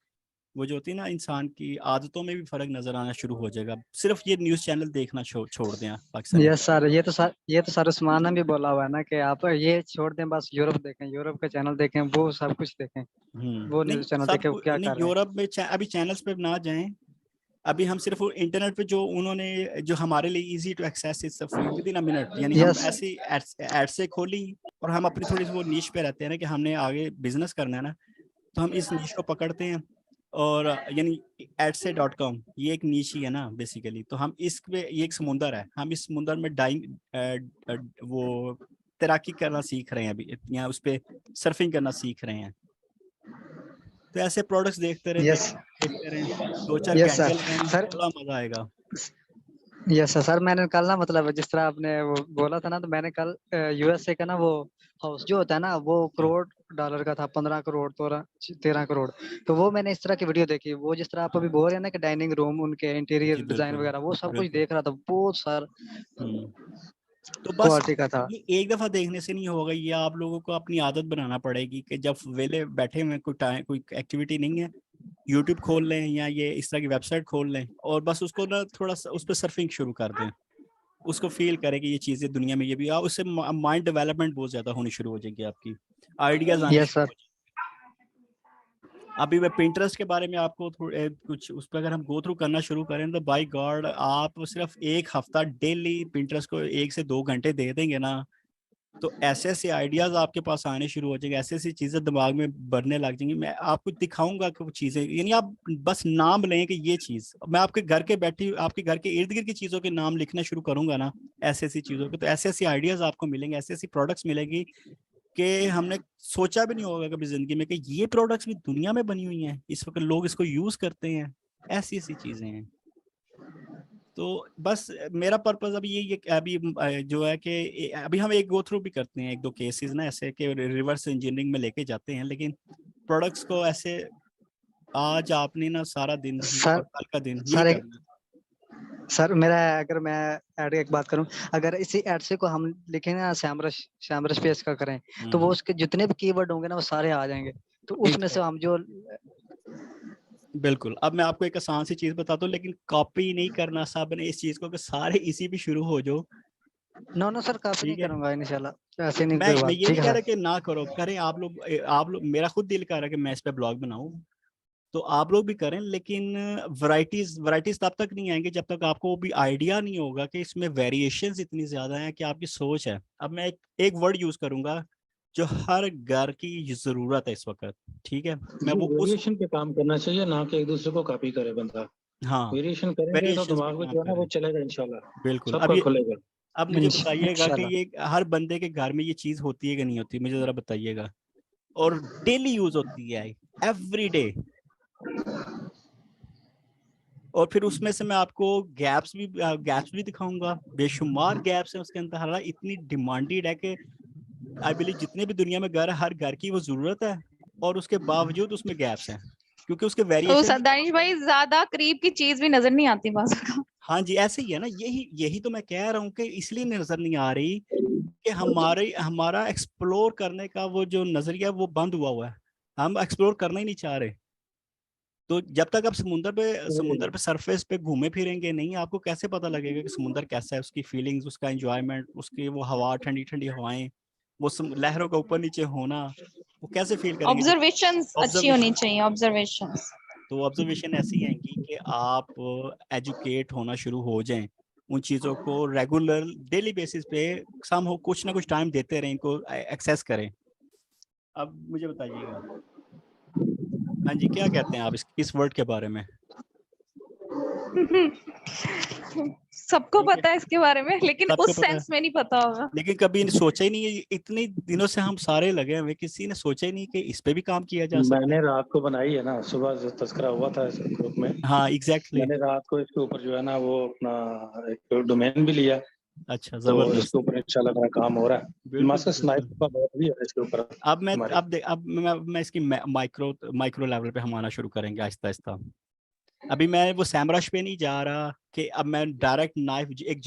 वो जो होती है ना इंसान की आदतों में भी फ़र्क नज़र आना शुरू हो जाएगा। सिर्फ ये न्यूज़ चैनल देखना छोड़ दें आप पाकिस्तान। यस सर, ये तो सर उस्मान ने भी बोला हुआ है ना कि आप ये छोड़ दें, बस यूरोप देखें, यूरोप का चैनल देखें, वो सब कुछ देखें, वो न्यूज़ चैनल देखें क्या कर रहे हैं। यूरोप में अभी चैनल्स पे ना जाएं। अभी हम सिर्फ इंटरनेट पे जो उन्होंने जो हमारे लिए easy to access is within a minute, यानी हम ऐसी एड से खोली और हम अपनी थोड़ी सी वो नीश पे रहते हैं ना कि हमने आगे बिजनेस करना है ना, तो हम इस नीश को पकड़ते हैं और यानी adse.com ये एक नीच ही है ना बेसिकली। तो हम इस पे, ये एक समुंदर है, हम इस समुंदर में वो तैराकी करना सीख रहे हैं अभी, यहाँ उस पे सर्फिंग करना सीख रहे हैं। तो ऐसे प्रोडक्ट्स देखते रहे, देखते रहे, 2-4 यस घंटे सर। लगाएंगे, सर बड़ा मजा आएगा। यस सर, मैंने कल ना मतलब जिस तरह आपने वो बोला था ना, तो मैंने कल यूएसए का ना वो हाउस जो होता है ना वो $1 करोड़ का था, 15 करोड़ तो 13 करोड़। तो वो मैंने इस तरह की वीडियो देखी, वो जिस तरह आप अभी बोल रहे हैं ना कि डाइनिंग रूम उनके जी इंटीरियर डिजाइन बिल्कुल वगैरह वो सब कुछ बिल्कुल। देख रहा था, बहुत सर तो बस क्वालिटी का था। ये एक दफा देखने से नहीं होगा, ये आप लोगों को अपनी आदत बनाना पड़ेगी कि जब वेले बैठे हुए कोई टाइम, कोई एक्टिविटी नहीं है, यूट्यूब खोल लें या ये इस तरह की वेबसाइट खोल लें और बस उसको ना थोड़ा सा उस पर सर्फिंग शुरू कर दें, उसको फील करें कि ये चीजें दुनिया में ये भी, उससे माइंड डेवलपमेंट बहुत ज्यादा होनी शुरू हो जाएगी, आपकी आइडियाज आने यस शुरू सर। हो जाएंगे। अभी मैं Pinterest के बारे में आपको थोड़े कुछ उस पर अगर हम गो थ्रू करना शुरू करें तो बाय गॉड आप सिर्फ 1 हफ्ता डेली Pinterest को 1 से 2 घंटे दे देंगे ना, तो ऐसे ऐसे आइडियाज आपके पास आने शुरू हो जाएंगे, ऐसी ऐसी चीजें दिमाग में बढ़ने लग जाएंगी। मैं आपको दिखाऊंगा कि वो चीजें, यानी आप बस नाम लें कि ये चीज, मैं आपके घर के बैठी आपके घर के इर्द गिर्द की चीजों के नाम लिखना शुरू करूंगा ना, ऐसी ऐसी चीजों के, तो ऐसे ऐसे आइडियाज आपको मिलेंगे, ऐसी ऐसी प्रोडक्ट्स मिलेगी कि हमने सोचा भी नहीं होगा कभी जिंदगी में कि ये प्रोडक्ट्स भी दुनिया में बनी हुई हैं, इस वक्त लोग इसको यूज करते हैं, ऐसी ऐसी चीजें हैं। तो बस मेरा पर्पस अभी ये अभी जो है कि अभी हम एक गो थ्रू भी करते हैं 1-2 केसेस ना ऐसे कि रिवर्स इंजीनियरिंग में लेके जाते हैं, लेकिन प्रोडक्ट्स को ऐसे आज आपने ना सारा दिन ही सर और कल का दिन यही सर एक करना। सर मेरा, अगर मैं ऐड एक बात करूं, अगर इसी ऐड से को हम लिखेंगे ना सैमरस पेज का करें, तो वो उसके जितने भी कीवर्ड होंगे ना वो सारे आ जाएंगे, तो उसमें से हम जो बिल्कुल। अब मैं आपको एक आसान सी चीज बताता हूँ, लेकिन कॉपी नहीं करना सब ने इस चीज को कि सारे इसी भी शुरू हो जाओ। नो सर, काफी नहीं ठीक है, करूंगा इंशाल्लाह, ऐसे नहीं मैं कोई बात। ये ठीक नहीं है कह रहा सर। कि ना करो, करें आप लोग मेरा खुद दिल कर रहा है कि मैं इस पे ब्लॉग बनाऊं, तो आप लोग भी करें, लेकिन वैरायटीज तब तक नहीं आएंगे जब तक आपको भी आइडिया नहीं होगा कि इसमें वेरिएशंस इतनी ज्यादा हैं कि आपकी सोच है। अब मैं एक वर्ड यूज करूंगा जो हर घर की जरूरत है इस वक्त, ठीक है, मैं वो उस वेरिएशन पे काम करना चाहिए, ना कि एक दूसरे को कॉपी करे बंदा। हाँ वेरिएशन करेंगे तो वेरिएशंस पे दिमाग में काम जो है ना वो करें, चलेगा इंशाल्लाह, बिल्कुल। सबका खुलेगा। अब मुझे बताइएगा कि इंशाल्लाह। ये हर बंदे के घर में ये चीज होती है कि नहीं होती, मुझे जरा बताइएगा। और डेली यूज होती है, एवरी डे। और फिर उसमें से मैं आपको गैप्स भी दिखाऊंगा, बेशुमार गैप्स हैं उसके अंदर, हालांकि इतनी डिमांडेड है कि आई बिलीव जितने भी दुनिया में घर है, हर घर की वो जरूरत है, और उसके बावजूद उसमें गैप्स हैं क्योंकि उसके तो वेरिएशन। दानिश भाई ज्यादा करीब की चीज भी नजर नहीं आती बाज़ का। हाँ जी, ऐसे ही है ना, यही तो मैं कह रहा हूँ कि इसलिए नजर नहीं आ रही कि हमारा एक्सप्लोर करने का वो जो नजरिया वो बंद हुआ है, हम एक्सप्लोर करना ही नहीं चाह रहे। तो जब तक आप समुंदर पे सरफेस पे घूमे फिरेंगे नहीं, आपको कैसे पता लगेगा कि समुंदर कैसा है, उसकी फीलिंग्स, उसका एंजॉयमेंट, उसकी वो हवा, ठंडी ठंडी हवाएं, वो लहरों का ऊपर नीचे होना, वो कैसे फील करेंगे जब ऑब्जर्वेशंस अच्छी होनी ऑब्जर्वेशन। चाहिए, ऑब्जर्वेशंस। तो ऑब्जर्वेशन ऐसी आएंगी कि आप एजुकेट होना शुरू हो जाएं, उन चीज़ों को रेगुलर डेली बेसिस पे सम हो कुछ ना कुछ टाइम देते रहें, इनको एक्सेस करें। अब मुझे बताइएगा, हाँ जी, क्या कहते हैं आप इस वर्ड के बारे में? सबको ठीक है, पता है इसके बारे में, लेकिन सबको उस पता है, सेंस में नहीं पता होगा। लेकिन कभी सोचा ही नहीं है, इतने दिनों से हम सारे लगे हुए, किसी ने सोचा ही नहीं कि इस पे भी काम किया जा सकता मैंने है। रात को बनाई है ना, सुबह जो तस्करा हुआ था इस ग्रुप में, हाँ एग्जैक्टली। मैंने रात को इसके ऊपर जो है ना वो अपना एक डोमेन भी लिया, अच्छा, तो जबरदस्त। इसके ऊपर इंशाल्लाह मेरा काम हो रहा है। बिल्कुल जी मास्टर बिल्कुल। स्नाइपर का बहुत भी है इसके ऊपर हमारी। अब मैं इसकी माइक्रो लेवल पे हम आना शुरू करेंगे आहिस्ता आहिस्ता। अभी मैं वो सैमरश पे नहीं जा रहा कि अब मैं डायरेक्ट नाइफ एक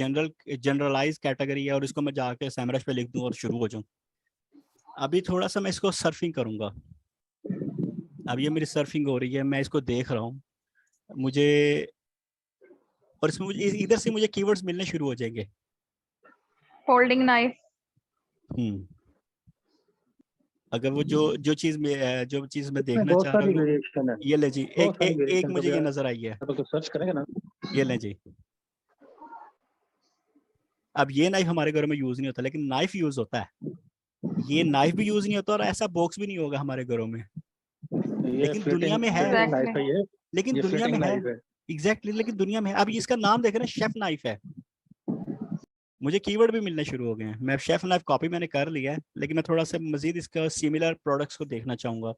जनरलाइज कैटेगरी है और इसको मैं जाके सैमरश पे लिख दूं और शुरू हो जाऊं। अभी थोड़ा सा मैं इसको सर्फिंग करूंगा। अब ये मेरी सर्फिंग हो रही है, मैं इसको देख रहा हूँ, मुझे, और इसमें मुझे इधर से मुझे कीवर्ड्स मिलने शुरू हो जाएंगे। Holding knife. अगर वो जो चीज मैं इसमें देखना बहुत चाह रहा सारी हूँ, वेरिएशन है, ये ले जी, बहुत सारी एक वेरिएशन। मुझे कभी ये आप नजर आई है, तो सर्च करेंगे ना। ये ले जी। अब ये नाइफ हमारे घरों में यूज नहीं होता, लेकिन नाइफ यूज होता है। ये नाइफ भी यूज नहीं होता और ऐसा बॉक्स भी नहीं होगा हमारे घरों में। ये लेकिन दुनिया में है, फिटिंग नाइफ है ये लेकिन ये दुनिया में फिटिंग है नाइफ है। एग्जैक्टली लेकिन दुनिया में है। अब इसका नाम देख रहे हैं शेफ नाइफ है, मुझे कीवर्ड भी मिलने शुरू हो गए हैं। मैं शेफ नाइफ कॉपी मैंने कर लिया है, लेकिन मैं थोड़ा सा मजीद इसका सिमिलर प्रोडक्ट्स को देखना चाहूंगा।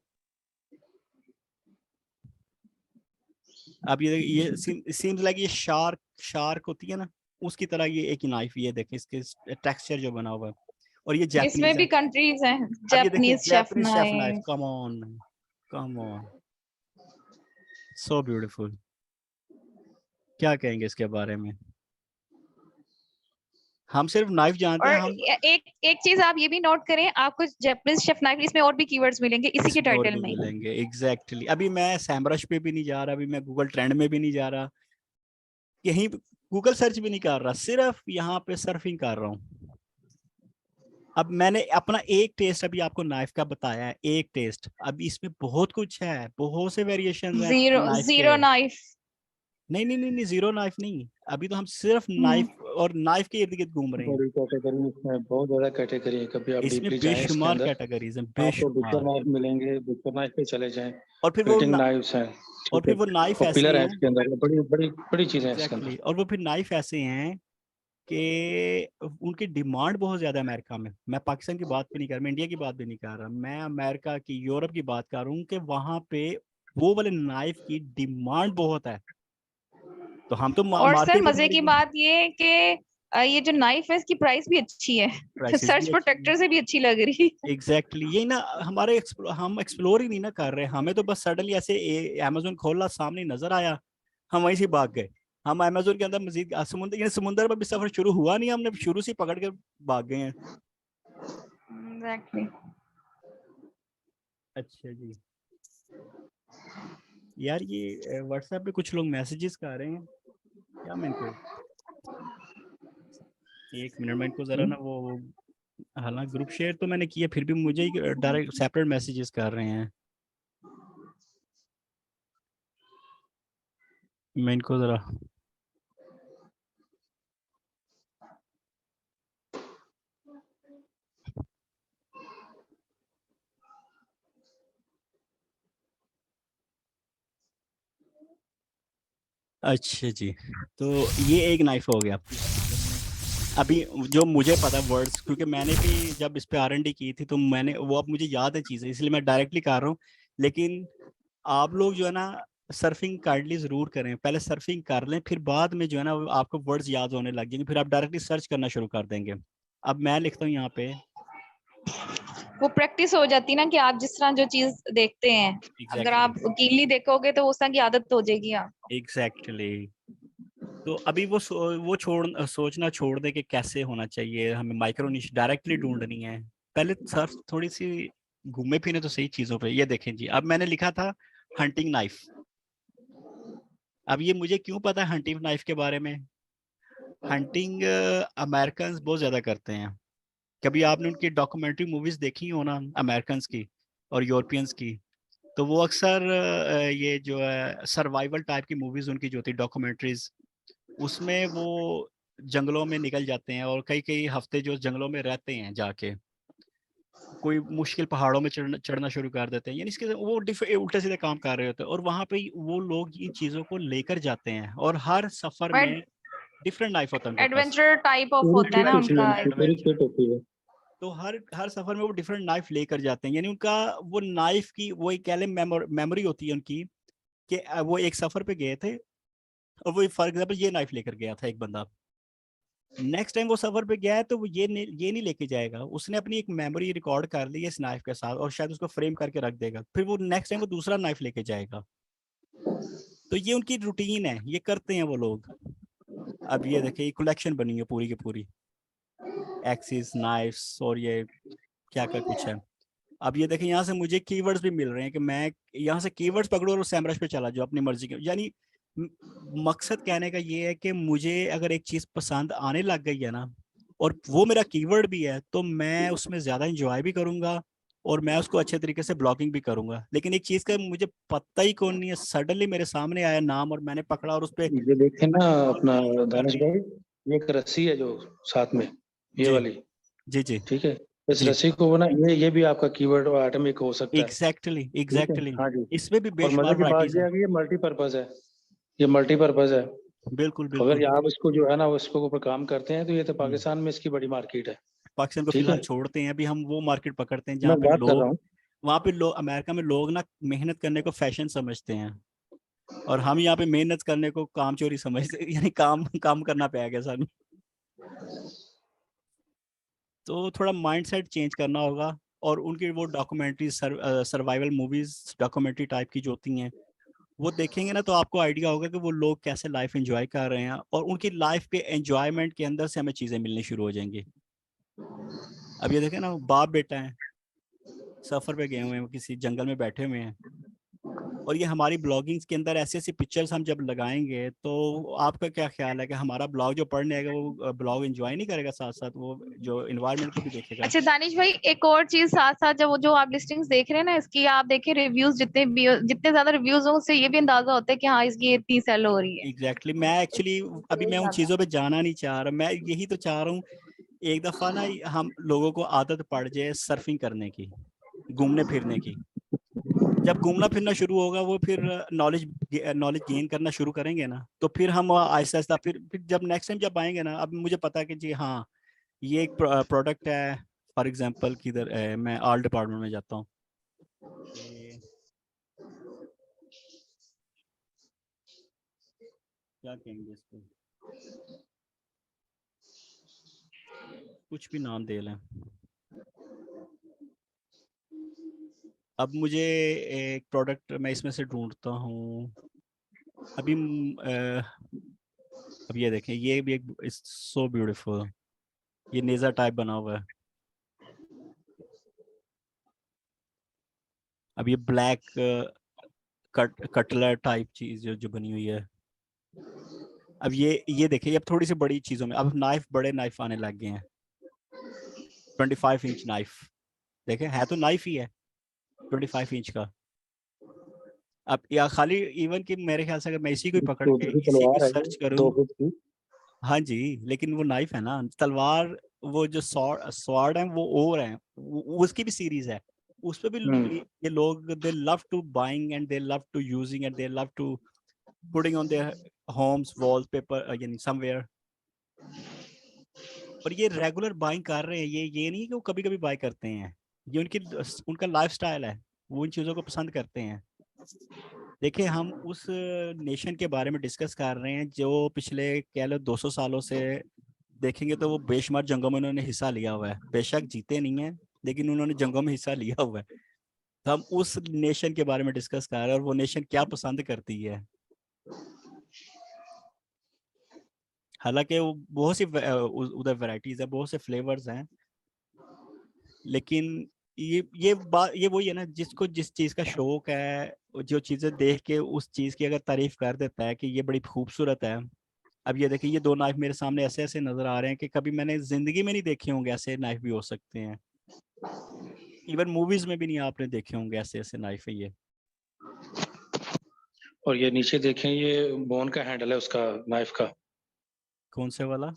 अब ये सीम्स लाइक ये शार्क होती है ना, उसकी तरह ये एक नाइफ, ये देखें इसके टेक्सचर जो बना हुआ है, और ये इसमें जापानीज भी है। कंट्रीज हैं, अब ये देखिए Japanese chef Japanese chef knife, knife. Come on so beautiful. क्या कहेंगे इसके बारे में? हम सिर्फ नाइफ जानते और हैं, हम एक चीज आप ये भी नोट करें, आपको जापानीज शेफ नाइफ इसमें और भी कीवर्ड्स मिलेंगे इसी के इसमें और टाइटल भी में ही। मिलेंगे एग्जैक्टली। अभी मैं सैमरश पे भी नहीं जा रहा, अभी मैं गूगल ट्रेंड में भी नहीं जा रहा, यहीं गूगल सर्च भी नहीं कर रहा, सिर्फ यहाँ पे सर्फिंग कर रहा हूँ। अब मैंने अपना एक टेस्ट अभी आपको नाइफ का बताया है, एक टेस्ट। अब इसमें बहुत कुछ है, बहुत से वेरिएशंस हैं नाइफ जीरो के। नाइफ। नहीं, जीरो नाइफ नहीं, अभी तो हम सिर्फ नाइफ और नाइफ के इर्द गिर्द घूम रहे हैं। बड़ी कैटेगरी इसमें, बहुत ज्यादा कैटेगरी है। कभी आप इसमें डीपली जाएं इसके बेशुमार अंदर, कैटेगरीज हैं, आपको बिकर बेशुमार। नाइफ मिलेंगे, बिकर नाइफ पे चले जाएं, और फिर वो फिटिंग नाइफ्स हैं, और ठीक फिर है, वो नाइफ ऐसे पॉपुलर है हैं इसके अंदर, बड़ी बड़ी बड़ी चीजें हैं इसके एग्जैक्टली, अंदर। और वो फिर नाइफ ऐसे हैं कि उनकी डिमांड बहुत ज्यादा है अमेरिका में। मैं पाकिस्तान की बात भी नहीं कर रहा, मैं इंडिया की बात भी नहीं कर रहा, मैं अमेरिका की, यूरोप की बात कर रहा हूँ कि वहां पे वो वाले नाइफ की डिमांड बहुत है। तो हम तो और सर मार्केट मजे की बात ये है कि ये जो नाइफ है इसकी प्राइस भी अच्छी है, सर्च प्रोटेक्टर से भी अच्छी लग रही है। एग्जैक्टली यही ना, हमारे हम एक्सप्लोर ही नहीं ना कर रहे, हमें तो बस सडनली ऐसे अमेज़न खोला, सामने नजर आया, हम वहीं से भाग गए। हम अमेज़न के अंदर मजीद समुंदर में भी सफर शुरू हुआ नहीं, हमने शुरू से पकड़ के भाग गए हैं। एग्जैक्टली। अच्छा जी यार, ये व्हाट्सएप पे कुछ लोग मैसेजेस कर रहे हैं, क्या मैं इनको एक मिनट में इनको जरा ना वो हालांकि ग्रुप शेयर तो मैंने किया, फिर भी मुझे डायरेक्ट सेपरेट मैसेजेस कर रहे हैं। मैं इनको जरा अच्छा जी, तो ये एक नाइफ हो गया। अभी जो मुझे पता वर्ड्स, क्योंकि मैंने भी जब इस पे R&D की थी तो मैंने वो, अब मुझे याद है चीज़ें, इसलिए मैं डायरेक्टली कर रहा हूँ। लेकिन आप लोग जो है ना सर्फिंग काइंडली जरूर करें, पहले सर्फिंग कर लें, फिर बाद में जो है ना आपको वर्ड्स याद होने लग जाएंगे, फिर आप डायरेक्टली सर्च करना शुरू कर देंगे। अब मैं लिखता हूँ यहाँ पे, वो प्रैक्टिस हो जाती ना कि आप जिस तरह जो चीज देखते हैं, अगर आप कीनली देखोगे तो उस तरह की आदत हो जाएगी आपको। एग्जैक्टली तो अभी वो सोचना छोड़ दे कि कैसे होना चाहिए, हमें माइक्रो निश डायरेक्टली ढूंढनी है। पहले सर्च थोड़ी सी घूमे फिरे तो सही चीजों पे। ये देखें जी, अब मैंने लिखा था हंटिंग नाइफ। अब ये मुझे क्यों पता है हंटिंग नाइफ के बारे में? हंटिंग अमेरिकन बहुत ज्यादा करते हैं। कभी आपने उनकी डॉक्यूमेंट्री मूवीज देखी हो ना, अमेरिकन की और यूरोपियंस की, तो वो अक्सर ये जो है सर्वाइवल टाइप की मूवीज उनकी जो होती डॉक्यूमेंट्रीज, उसमें वो जंगलों में निकल जाते हैं और कई कई हफ्ते जो जंगलों में रहते हैं, जाके कोई मुश्किल पहाड़ों में चढ़ना शुरू कर देते हैं, यानी इसके वो उल्टे सीधे काम कर रहे होते हैं, और वहां पे वो लोग इन चीजों को लेकर जाते हैं, और हर सफर में डिफरेंट नाइफ होता है उनके पास। एडवेंचर टाइप ऑफ होता है ना उनका। पूरी किट होती है। तो हर सफर में वो डिफरेंट नाइफ लेकर जाते हैं, यानी उनका वो नाइफ की वो एक कह लें मेमोरी होती है उनकी, कि वो एक सफर पे गए थे और वो फॉर एग्जाम्पल ये नाइफ लेकर गया था एक बंदा, नेक्स्ट टाइम वो सफर पे गया है तो वो ये नहीं लेके जाएगा, उसने अपनी एक मेमोरी रिकॉर्ड कर ली है इस नाइफ के साथ, और शायद उसको फ्रेम करके रख देगा, फिर वो नेक्स्ट टाइम वो दूसरा नाइफ लेके जाएगा। तो ये उनकी रूटीन है, ये करते हैं वो लोग। अब ये देखिए, कलेक्शन बनी है पूरी की पूरी, एक्सिस नाइफ्स और ये क्या क्या कुछ है। अब ये देखें, यहाँ से मुझे कीवर्ड्स भी मिल रहे हैं कि मैं यहाँ से कीवर्ड्स पकड़ूं और सैमरश पे चला जाऊं अपनी मर्जी के। यानी मकसद कहने का ये है कि मुझे अगर एक चीज पसंद आने लग गई है ना, और वो मेरा कीवर्ड भी है, तो मैं उसमें ज्यादा इंजॉय भी करूंगा और मैं उसको अच्छे तरीके से ब्लॉगिंग भी करूंगा। लेकिन एक चीज का मुझे पता ही कौन नहीं है, सडनली मेरे सामने आया नाम और मैंने पकड़ा और उस पर ये देखें ना अपना दानिश भाई, ये एक रस्सी है जो साथ में, ये जी वाली, जी जी ठीक है, इस जी। रस्सी को ना ये भी आपका कीवर्ड और आइटम एक हो सकता है। एग्जैक्टली ठीक है? एग्जैक्टली हाँ जी। इसमें भी और बेशुमार मजे की बात वैरायटीज ये हैं। है कि ये मल्टीपर्पज है, ये मल्टीपर्पज है। बिल्कुल अगर बिल्कुल। ये आप इसको जो है ना उसको ऊपर काम करते हैं तो ये तो हम्म, पाकिस्तान में इसकी बड़ी मार्केट है। पाकिस्तान को ठीक फिलहाल है, छोड़ते हैं, अभी हम वो मार्केट पकड़ते हैं मैं जहाँ पे बात कर रहा लोग, हूँ। वहाँ पे लोग, अमेरिका में लोग ना मेहनत करने को फैशन समझते हैं, और हम यहाँ पे मेहनत करने को काम चोरी समझते हैं, यानी काम काम करना पे आ गया सानू। तो थोड़ा माइंडसेट चेंज करना होगा, और उनकी वो documentary survival movies documentary type की जो होती हैं वो देखेंगे ना, तो आपको आइडिया होगा कि वो लोग कैसे लाइफ एंजॉय कर रहे हैं, और उनकी लाइफ के एंजॉयमेंट के अंदर से हमें चीजें मिलनी शुरू हो जाएंगी। अब ये देखें ना, बाप बेटा है, सफर पे गए हुए हैं, किसी जंगल में बैठे हुए हैं, और ये हमारी ब्लॉगिंग्स के अंदर ऐसी ऐसी पिक्चर्स हम जब लगाएंगे, तो आपका क्या ख्याल है कि हमारा ब्लॉग जो पढ़ने आएगा वो ब्लॉग एंजॉय नहीं करेगा, साथ साथ वो जो इन्वायरमेंट को भी देखेगा? अच्छा दानिश भाई, एक और चीज साथ साथ, जब वो जो आप लिस्टिंग्स देख रहे हैं ना इसकी, आप देखिए रिव्यूज, जितने ज्यादा रिव्यूज हो उससे ये भी अंदाजा होता है कि हाँ इसकी इतनी सेल हो रही है। एग्जैक्टली मैं एक्चुअली अभी मैं उन चीज़ों पे जाना नहीं चाह रहा, मैं यही तो चाह रहा हूँ एक दफ़ा ना हम लोगों को आदत पड़ जाए सर्फिंग करने की, घूमने फिरने की। जब घूमना फिरना शुरू होगा वो फिर नॉलेज नॉलेज गेन करना शुरू करेंगे ना, तो फिर हम आहिस्ता आहिस्ता फिर जब नेक्स्ट टाइम जब आएंगे ना, अब मुझे पता है कि जी हाँ ये एक प्रोडक्ट है, फॉर एग्जांपल किधर मैं आर्ट डिपार्टमेंट में जाता हूँ, क्या कहेंगे इसको, कुछ भी नाम दे लें। अब मुझे एक प्रोडक्ट मैं इसमें से ढूंढता हूँ अभी अब ये देखें, ये भी एक सो ब्यूटीफुल, ये नेजा टाइप बना हुआ है। अब ये ब्लैक कटलर टाइप चीज जो बनी हुई है। अब ये देखिए, अब थोड़ी सी बड़ी चीजों में अब नाइफ, बड़े नाइफ आने लग गए हैं, 25 इंच नाइफ, देखें है तो नाइफ ही है 25 इंच का। अब या खाली इवन कि मेरे ख्याल से अगर मैं इसी को ही पकड़ के की इसी को तलवार है ये, सर्च 2 करूं, फुट की। हाँ जी, लेकिन वो नाइफ है ना, तलवार वो जो स्वॉर्ड है वो और है, उसकी भी सीरीज है, उस पे भी ये लोग they love to buying and they love to using and they love to putting on their homes wallpaper यानी समवेयर। और ये रेगुलर बाइंग कर रहे हैं, ये नहीं कि वो कभी कभी बाय करते हैं, ये उनका लाइफस्टाइल है, वो इन चीज़ों को पसंद करते हैं। देखिए हम उस नेशन के बारे में डिस्कस कर रहे हैं जो पिछले कह लो 200 सालों से देखेंगे तो वो बेशुमार जंगों में उन्होंने हिस्सा लिया हुआ है, बेशक जीते नहीं है लेकिन उन्होंने जंगों में हिस्सा लिया हुआ है। तो हम उस नेशन के बारे में डिस्कस कर रहे हैं और वो नेशन क्या पसंद करती है। हालांकि वो बहुत सी उधर वैरायटीज है, बहुत से फ्लेवर्स हैं, लेकिन ये बात ये वही है ना, जिसको जिस चीज़ का शौक है, जो चीज़ें देख के उस चीज़ की अगर तारीफ कर देता है कि ये बड़ी खूबसूरत है। अब ये देखिए, ये 2 नाइफ मेरे सामने ऐसे ऐसे नजर आ रहे हैं कि कभी मैंने जिंदगी में नहीं देखे होंगे, ऐसे नाइफ भी हो सकते हैं, इवन मूवीज में भी नहीं आपने देखे होंगे ऐसे ऐसे नाइफ है ये। और ये नीचे देखें, ये बोन का हैंडल है उसका, नाइफ का। कौन से वाला?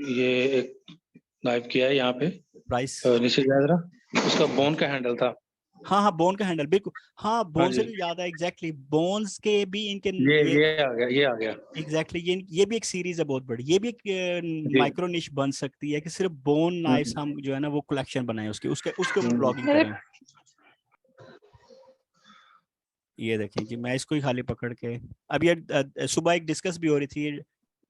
ये एक नाइफ किया है यहाँ पे, प्राइस? नीचे जाए जरा, उसका बोन का हैंडल था। हाँ हाँ, बोन का हैंडल, बिल्कुल हाँ, हाँ बोन से जी, भी याद है, एग्जैक्टली बोन्स के भी इनके ये आ गया एग्जैक्टली ये भी एक सीरीज है बहुत बड़ी, ये भी एक जी। माइक्रो निश बन सकती है कि सिर्फ बोन नाइफ्स हम जो है ना वो कलेक्शन बनाए उसके उसके ऊपर ब्लॉगिंग करें। ये देखें जी, मैं इसको ही खाली पकड़ के, अब ये सुबह एक डिस्कस भी हो रही थी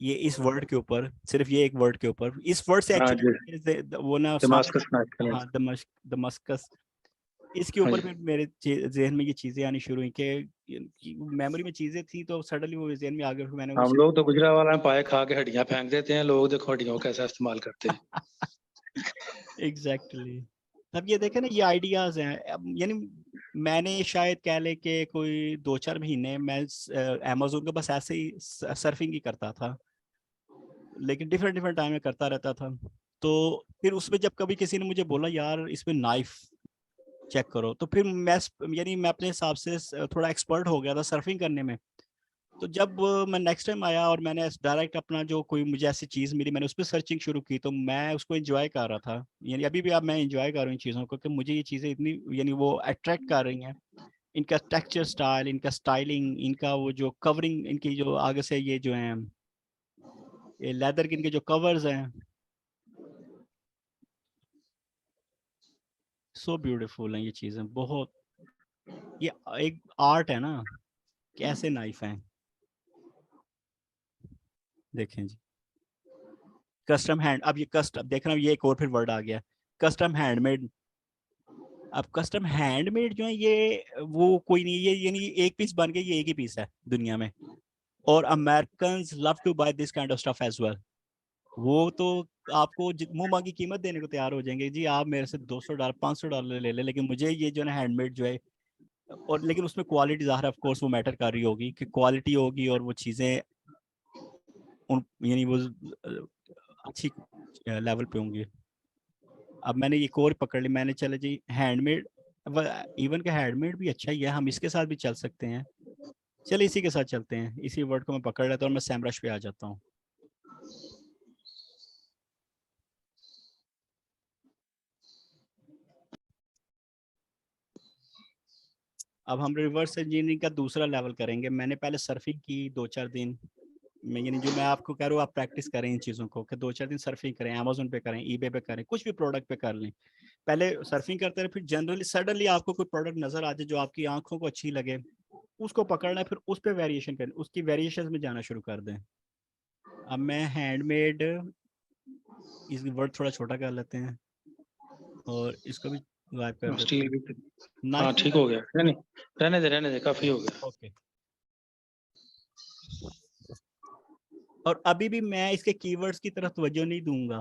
ये इस वर्ड के ऊपर, सिर्फ ये एक वर्ड के ऊपर, इस वर्ड से हाँ जी, एक्चुअली वो ना दमास्कस नाइफ। हाँ दमस्कस, इसके हाँ ऊपर जी, फिर मेरे जहन में ये चीजें आनी शुरू हुई कि मेमोरी में चीजें थी तो सडनली वो जहन में आ गया, फिर मैंने हम लोग तो गुजरावाला में पाए खा के हड्डियां फेंक देते हैं, लोग देखो हड्डियों को कैसा इस्तेमाल करते हैं। एग्जैक्टली अब ये देखे ना, ये आइडियाज हैं, यानी मैंने शायद कह ले कि कोई 2-4 महीने मैं अमेज़न का बस ऐसे ही सर्फिंग ही करता था, लेकिन डिफरेंट डिफरेंट टाइम में करता रहता था। तो फिर उसमें जब कभी किसी ने मुझे बोला यार इसमें नाइफ चेक करो, तो फिर मैं यानी मैं अपने हिसाब से थोड़ा एक्सपर्ट हो गया था सर्फिंग करने में, तो जब मैं नेक्स्ट टाइम आया और मैंने डायरेक्ट अपना जो कोई मुझे ऐसी चीज़ मिली, मैंने उस पर सर्चिंग शुरू की, तो मैं उसको एंजॉय कर रहा था। यानी अभी भी अब मैं एंजॉय कर रहा हूँ इन चीज़ों को, कि मुझे ये चीज़ें इतनी यानी वो अट्रैक्ट कर रही हैं। इनका टेक्सचर स्टाइल, इनका स्टाइलिंग, इनका वो जो कवरिंग, इनकी जो आगे से ये जो हैं ये लेदर के इनके जो कवर्स हैं, सो ब्यूटीफुल हैं ये चीज़ें बहुत। ये एक आर्ट है ना, कैसे नाइफ हैं, देखें जी। कस्टम हैंड, अब ये कस्टम देख रहा हूँ, ये एक और फिर वर्ड आ गया, कस्टम हैंडमेड। अब कस्टम हैंडमेड जो है ये वो कोई नहीं, ये यानी एक पीस बन के ये एक ही पीस है दुनिया में, और Americans love to buy this kind of stuff as well. वो तो आपको मुंह मांगी कीमत देने को तैयार हो जाएंगे जी, आप मेरे से $200 $500 ले ले, लेकिन मुझे ये जो है हैंडमेड जो है, और लेकिन उसमें क्वालिटी ज़ाहिर ऑफ कोर्स वो मैटर कर रही होगी, कि क्वालिटी होगी और वो चीज़ें उन यानी वो अच्छी लेवल पे होंगी। अब मैंने एक और पकड़ ली मैंने, चले जी हैंडमेड, इवन का हैंडमेड भी अच्छा ही है, हम इसके साथ भी चल सकते हैं। चलिए इसी के साथ चलते हैं, इसी वर्ड को मैं पकड़ लेता हूँ और मैं सैमरश पे आ जाता हूँ। अब हम रिवर्स इंजीनियरिंग का दूसरा लेवल करेंगे। मैंने पहले सर्फिंग की 2-4 दिन, मैं यानी जो मैं आपको कह रहा हूँ आप प्रैक्टिस करें इन चीज़ों को, कि 2-4 दिन सर्फिंग करें, अमेजोन पे करें, ईबे पे करें, कुछ भी प्रोडक्ट पे कर लें। पहले सर्फिंग करते रहे, फिर जनरली सडनली आपको कोई प्रोडक्ट नजर आ जाए जो आपकी आंखों को अच्छी लगे, उसको पकड़ना है, फिर उस पर वेरिएशन करें, उसकी वेरिएशन में जाना शुरू कर दें। अब मैं हैंडमेड, इस वर्ड थोड़ा छोटा कर लेते हैं और इसको भी गायब कर देते स्टील हैं। भी, हाँ नाइफ ठीक हो गया, नहीं रहने दे काफी हो गया। ओके। और अभी भी मैं इसके कीवर्ड्स की तरफ तवज्जो नहीं दूंगा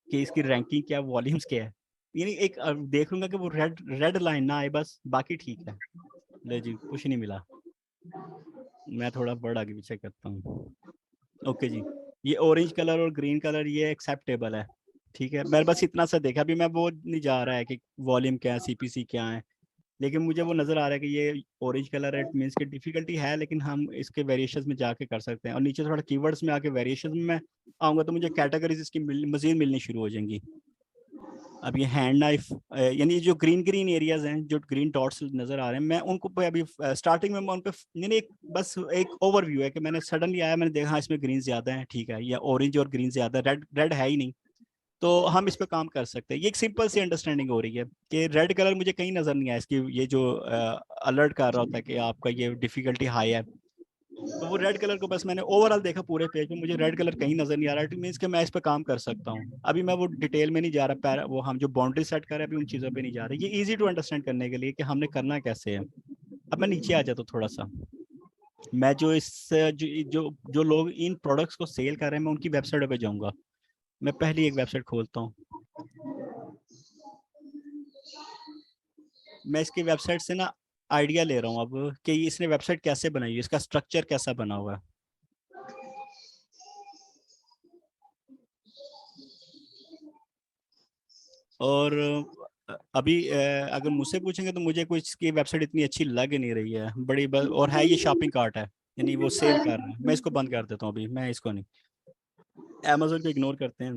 कि इसकी रैंकिंग क्या, वॉल्यूम्स क्या है, यानी एक देख लूंगा कि वो रेड लाइन ना आए बस, बाकी ठीक है। ले जी, कुछ नहीं मिला, मैं थोड़ा वर्ड आगे पीछे करता हूँ। ओके जी, ये ऑरेंज कलर और ग्रीन कलर ये एक्सेप्टेबल है, ठीक है। मैं बस इतना सा देखा, अभी मैं वो नहीं जा रहा है कि वॉल्यूम क्या है, सीपीसी क्या है, लेकिन मुझे वो नज़र आ रहा है कि ये ऑरेंज कलर है, इट मीन्स की डिफिकल्टी है, लेकिन हम इसके वेरिएशंस में जाके कर सकते हैं। और नीचे थोड़ा कीवर्ड्स में आके वेरिएशंस में मैं आऊँगा तो मुझे कैटेगरीज इसकी मज़ीद मिलनी शुरू हो जाएंगी। अब ये हैंड नाइफ, यानी जो ग्रीन ग्रीन एरियाज हैं, जो ग्रीन डॉट्स नज़र आ रहे हैं, मैं उनको अभी स्टार्टिंग में मैं उन पर यानी एक बस एक ओवरव्यू है कि मैंने सडनली आया, मैंने देखा हाँ इसमें ग्रीन ज़्यादा है, ठीक है, या ऑरेंज और ग्रीन ज़्यादा, रेड रेड है ही नहीं, तो हम इस पे काम कर सकते हैं। ये एक सिंपल सी अंडरस्टैंडिंग हो रही है कि रेड कलर मुझे कहीं नजर नहीं आया, इसकी ये जो अलर्ट कर रहा होता है कि आपका ये डिफिकल्टी हाई है, तो वो रेड कलर को बस मैंने ओवरऑल देखा पूरे पेज में, मुझे रेड कलर कहीं नजर नहीं आ रहा, इट मीन्स कि मैं इस पे काम कर सकता हूँ। अभी मैं वो डिटेल में नहीं जा रहा, वो हम जो बाउंड्री सेट कर रहे हैं अभी उन चीज़ों पे नहीं जा रहे, ये ईजी टू अंडरस्टैंड करने के लिए कि हमने करना कैसे है। अब मैं नीचे आ जाता हूँ थोड़ा सा, मैं जो इस जो लोग इन प्रोडक्ट्स को सेल कर रहे हैं मैं उनकी वेबसाइट पे जाऊँगा। मैं पहली एक वेबसाइट खोलता हूँ, मैं इसकी वेबसाइट से ना आइडिया ले रहा हूँ अब कि इसने वेबसाइट कैसे बनाई है, इसका स्ट्रक्चर कैसा बना हुआ है। और अभी अगर मुझसे पूछेंगे तो मुझे कोई इसकी वेबसाइट इतनी अच्छी लग नहीं रही है, बड़ी और है ये शॉपिंग कार्ट है, यानी वो सेल कर रहा है। मैं इसको बंद कर देता हूँ अभी, मैं इसको नहीं, अमेजोन को इग्नोर करते हैं।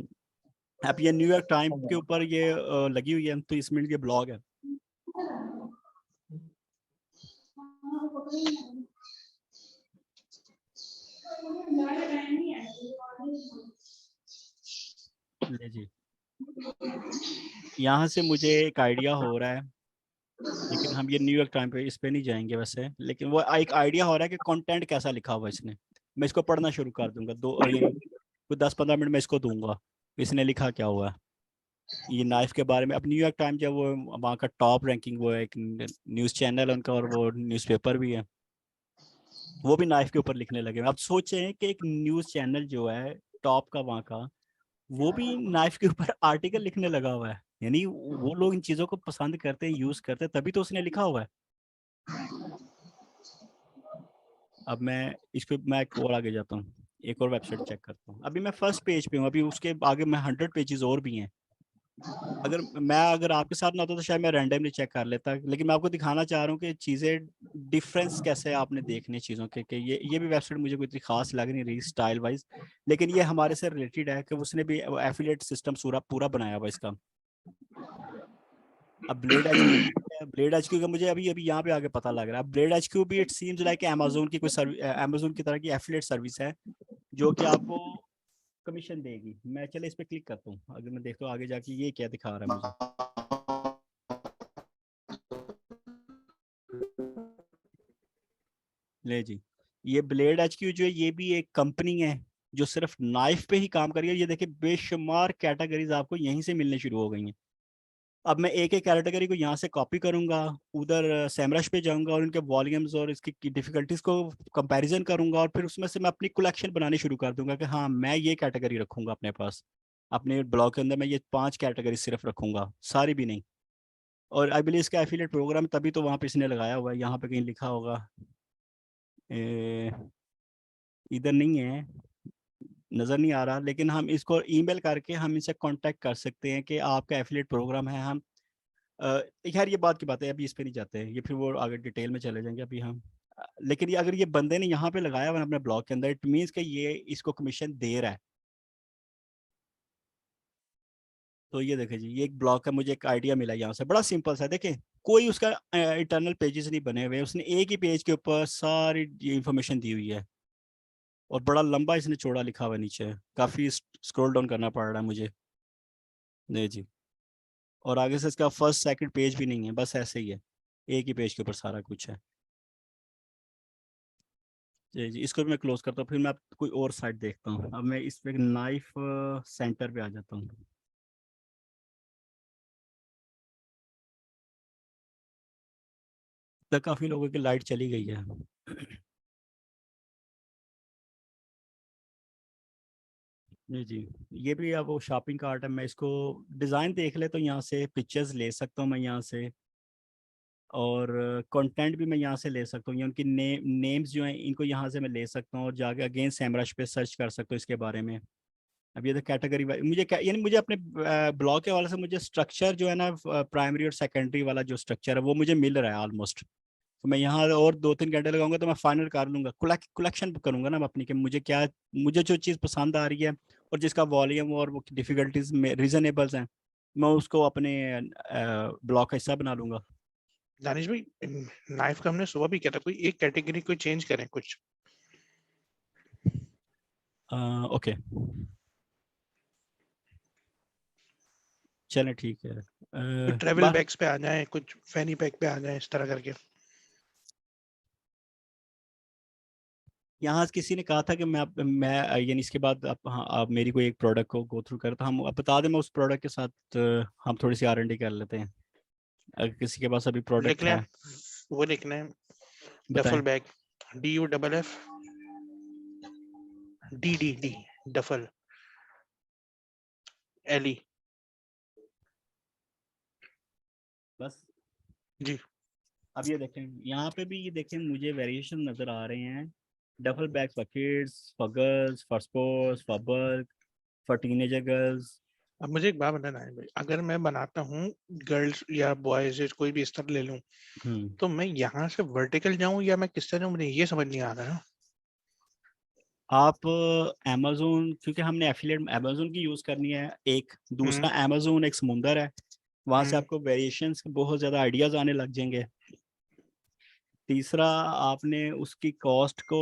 अब ये न्यूयॉर्क टाइम के ऊपर ये लगी हुई है, तो 30 मिनट के ब्लॉग है। ले जी, यहाँ से मुझे एक आइडिया हो रहा है, लेकिन हम ये न्यूयॉर्क टाइम पे इस पे नहीं जाएंगे वैसे, लेकिन वो एक आइडिया हो रहा है कि कंटेंट कैसा लिखा हुआ है इसने। मैं इसको पढ़ना शुरू कर दूंगा, दो और ये कुछ 10-15 मिनट में इसको दूंगा, इसने लिखा क्या हुआ है ये नाइफ के बारे में। अब न्यूयॉर्क टाइम जब वो वहाँ का टॉप रैंकिंग, वो एक न्यूज़ चैनल है उनका और वो न्यूज़पेपर भी है, वो भी नाइफ के ऊपर लिखने लगे। अब सोचें कि एक न्यूज़ चैनल जो है टॉप का वहाँ का, वो भी नाइफ के ऊपर आर्टिकल लिखने लगा हुआ है, यानी वो लोग इन चीज़ों को पसंद करते हैं, यूज़ करते हैं, तभी तो उसने लिखा हुआ है। अब मैं इसको मैं एक और आगे जाता हूँ, एक और वेबसाइट चेक करता हूँ। अभी मैं फर्स्ट पेज पे हूँ, अभी उसके आगे मैं 100 पेजेस और भी हैं, अगर आपके साथ ना होता तो शायद मैं रैंडमली चेक कर लेता, लेकिन मैं आपको दिखाना चाह रहा हूँ कि चीज़ें डिफरेंस कैसे आपने देखने चीज़ों के, कि ये भी वेबसाइट मुझे कोई इतनी खास लग नहीं रही स्टाइल वाइज, लेकिन ये हमारे से रिलेटेड है कि उसने भी एफिलिएट सिस्टम पूरा बनाया हुआ इसका। अब ब्लेड एचक्यू का मुझे अभी अभी यहाँ पे आगे पता लग रहा है। ब्लेड एचक्यू भी इट सीम्स लाइक अमेज़न की कोई सर्विस, अमेज़न की तरह की एफिलिएट सर्विस है जो कि आपको कमीशन देगी। मैं चले इस पे क्लिक करता हूँ, अगर मैं देखता हूँ आगे जाके ये क्या दिखा रहा है मुझे। ले जी, ये ब्लेड एचक्यू जो है ये भी एक कंपनी है जो सिर्फ नाइफ पे ही काम कर रही है। ये देखिए बेशुमार कैटेगरीज आपको यहीं से मिलने शुरू हो गई हैं। अब मैं एक एक कैटेगरी को यहाँ से कॉपी करूंगा, उधर सेमरश पे जाऊंगा और उनके वॉल्यूम्स और इसकी डिफिकल्टीज को कंपैरिजन करूंगा, और फिर उसमें से मैं अपनी कलेक्शन बनानी शुरू कर दूंगा कि हाँ मैं ये कैटेगरी रखूंगा अपने पास। अपने ब्लॉग के अंदर मैं ये 5 कैटेगरी सिर्फ रखूंगा, सारी भी नहीं। और आई बिलीव इसका एफिलिएट प्रोग्राम तभी तो वहाँ पे इसने लगाया हुआ है, यहाँ पे कहीं लिखा होगा, इधर नहीं है, नज़र नहीं आ रहा, लेकिन हम इसको ईमेल करके हम इनसे कांटेक्ट कर सकते हैं कि आपका एफिलिएट प्रोग्राम है। हम खैर ये बात की बात है, अभी इस पे नहीं जाते हैं, ये फिर वो आगे डिटेल में चले जाएंगे अभी हम। लेकिन ये अगर ये बंदे ने यहाँ पे लगाया हुआ है अपने ब्लॉग के अंदर, इट मीन्स कि ये इसको कमीशन दे रहा है। तो ये देखें जी, ये एक ब्लॉग का मुझे एक आइडिया मिला यहाँ से, बड़ा सिंपल सा। देखें कोई उसका इंटरनल पेजेस नहीं बने हुए, उसने एक ही पेज के ऊपर सारी इंफॉर्मेशन दी हुई है, और बड़ा लंबा इसने चौड़ा लिखा हुआ है नीचे, काफ़ी स्क्रॉल डाउन करना पड़ रहा है मुझे। नहीं जी, और आगे से इसका फर्स्ट सेकंड पेज भी नहीं है, बस ऐसे ही है, एक ही पेज के ऊपर सारा कुछ है। जी जी, इसको भी मैं क्लोज करता हूँ, फिर मैं अब कोई और साइट देखता हूँ। अब मैं इस पे नाइफ सेंटर पे आ जाता हूँ। तो काफ़ी लोगों की लाइट चली गई है। जी जी, ये भी अब वो शॉपिंग कार्ट है, मैं इसको डिज़ाइन देख ले तो यहाँ से पिक्चर्स ले सकता हूँ मैं यहाँ से, और कंटेंट भी मैं यहाँ से ले सकता हूँ, या उनकी नेम्स जो हैं इनको यहाँ से मैं ले सकता हूँ, और जाके अगेन सेमरश पे सर्च कर सकता हूँ इसके बारे में। अब ये तो कैटेगरी मुझे यानी मुझे अपने ब्लॉग के वाले से मुझे स्ट्रक्चर जो है ना, प्राइमरी और सेकेंडरी वाला जो स्ट्रक्चर है वो मुझे मिल रहा है ऑलमोस्ट। तो मैं यहाँ और 2-3 घंटे लगाऊंगा तो मैं फाइनल कर लूंगा, कलेक्शन करूंगा ना मैं अपनी, कि मुझे जो चीज़ पसंद आ रही है और जिसका वॉल्यूम और वो डिफिकल्टीज में रीजनेबल्स हैं, मैं उसको अपने ब्लॉग का हिस्सा बना लूंगा। दानिश भाई, नाइफ का हमने सुबह भी किया था, कोई एक कैटेगरी कोई चेंज करें कुछ। ओके, चलें ठीक है। ट्रेवल बैग्स पे आ जाए, कुछ फैनी पैक पे आ जाए, इस तरह करके। यहाँ किसी ने कहा था कि मैं यानी इसके बाद आप मेरी कोई एक प्रोडक्ट को गो थ्रू करता, हम आप बता दें, मैं उस प्रोडक्ट के साथ हम थोड़ी सी R&D कर लेते हैं। अगर किसी के पास अभी लिख प्रोडक्ट लें, है वो लिखना है, बताएं। Duffel bag, DUFF DDD, duffel LE। बस जी, अब ये देखें, यहाँ पे भी ये देखें मुझे वेरिएशन नज़र आ रहे हैं। Double bag for kids, for girls, for sports, for bulk, for teenager girls. अब मुझे एक बात बताना है भाई, अगर मैं बनाता हूँ गर्ल्स या बॉयज कोई भी इस तरह ले लूँ, तो मैं यहाँ से वर्टिकल जाऊँ या मैं किस तरह जाऊँ, मुझे ये समझ नहीं आ रहा है। आप अमेजोन, क्योंकि हमने एफिलिएट अमेजोन की यूज़ करनी है, एक दूसरा अमेजोन एक समुंदर है, वहाँ से आपको वेरिएशंस के बहुत ज़्यादा आइडियाज आने लग जाएंगे। तीसरा आपने उसकी कॉस्ट को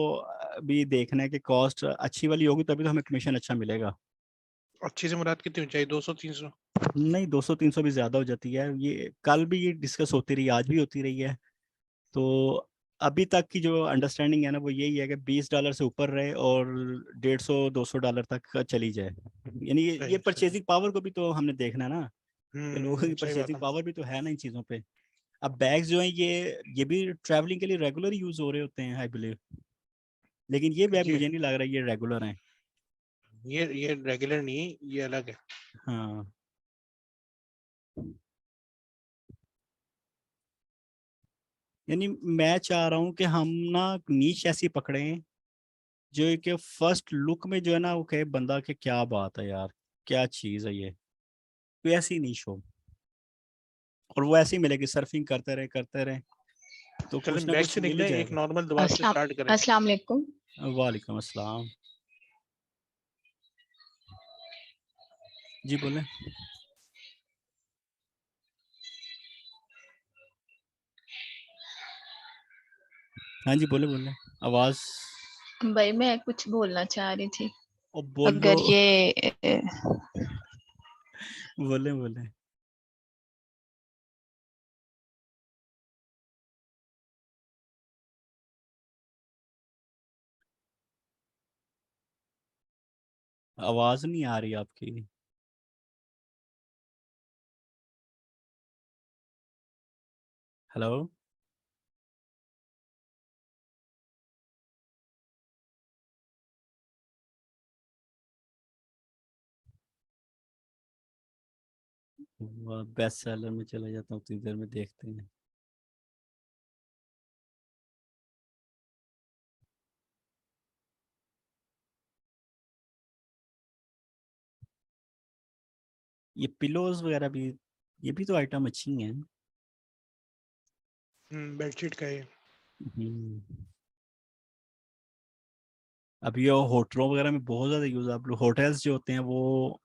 भी देखना है कि कॉस्ट अच्छी वाली होगी तभी तो हमें कमीशन अच्छा मिलेगा। अच्छी से मुराद कितनी चाहिए, 200-300? नहीं, 200-300 भी ज़्यादा हो जाती है। ये कल भी ये डिस्कस होती रही, आज भी होती रही है। तो अभी तक की जो अंडरस्टैंडिंग है ना वो यही है कि $20 से ऊपर रहे और $150-200 तक चली जाए। यानी ये सही, परचेजिंग पावर को भी तो हमने देखना है ना, कि लोगों की सही बात परचेजिंग है। पावर भी तो है ना इन चीज़ों पे। अब बैग्स जो हैं ये भी ट्रैवलिंग के लिए रेगुलर यूज़ हो रहे होते हैं आई बिलीव, लेकिन ये बैग ये मुझे नहीं लग रहा ये रेगुलर हैं। ये रेगुलर नहीं है, ये अलग है। हाँ, यानी मैं चाह रहा हूँ कि हम ना नीच ऐसी पकड़ें जो कि फर्स्ट लुक में जो है ना वो कहे बंदा कि क्या बात है यार, क्या चीज़ है ये। कोई ऐसी नहीं शो, और वो ऐसे ही मिलेगी, सर्फिंग करते रहे तो चलें कुछ ना बैक कुछ से मिल ही निकले, एक जाएगा। नॉर्मल दोबारा से स्टार्ट करें। अस्सलाम वालेकुम। वालेकुम अस्सलाम। जी बोले। हाँ जी बोले बोले, आवाज। भाई मैं कुछ बोलना चाह रही थी। ओ बोलो। अगर ये बोले बोले। आवाज नहीं आ रही आपकी। हेलो। बेस्ट सेलर में चला जाता हूँ, तो इधर में देखते हैं। ये पिलोज वगैरह भी, ये भी तो आइटम अच्छी हैं। बेडशीट का है। हम्म। अब ये होटलों वगैरह में बहुत ज़्यादा यूज़, आप होटल्स जो होते हैं वो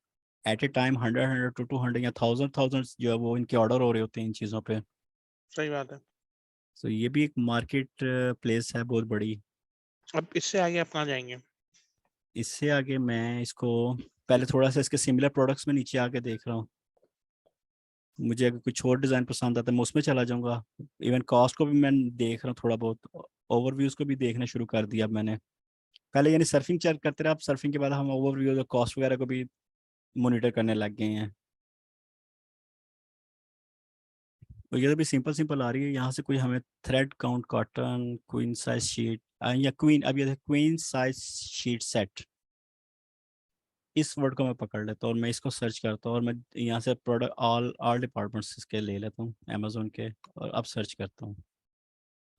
एट ए टाइम 100 to 200 या 1000 जो है वो इनके ऑर्डर हो रहे होते हैं इन चीज़ों पे। सही बात है। तो ये भी एक मार्केट प्लेस है बहुत बड़ी। अब इससे आगे आप कहाँ जाएंगे? इससे आगे मैं इसको पहले थोड़ा सा इसके सिमिलर प्रोडक्ट्स में नीचे आके देख रहा हूँ। मुझे अगर कुछ और डिज़ाइन पसंद आता है मैं उसमें चला जाऊंगा। इवन कॉस्ट को भी मैं देख रहा हूँ थोड़ा बहुत, ओवरव्यूज़ को भी देखना शुरू कर दिया अब मैंने। पहले यानी सर्फिंग चेक करते रहे, अब सर्फिंग के बाद हम ओवरव्यू और कॉस्ट वगैरह को भी मॉनिटर करने लग गए हैं। और ये तो भी सिंपल सिंपल आ रही है, यहाँ से कोई हमें thread count cotton queen size sheet या क्वीन, अब ये क्वीन साइज शीट सेट, इस वर्ड को मैं पकड़ लेता हूँ और मैं इसको सर्च करता हूँ और मैं यहाँ से प्रोडक्ट ऑल ऑल डिपार्टमेंट्स इसके ले लेता हूँ अमेजोन के, और अब सर्च करता हूँ।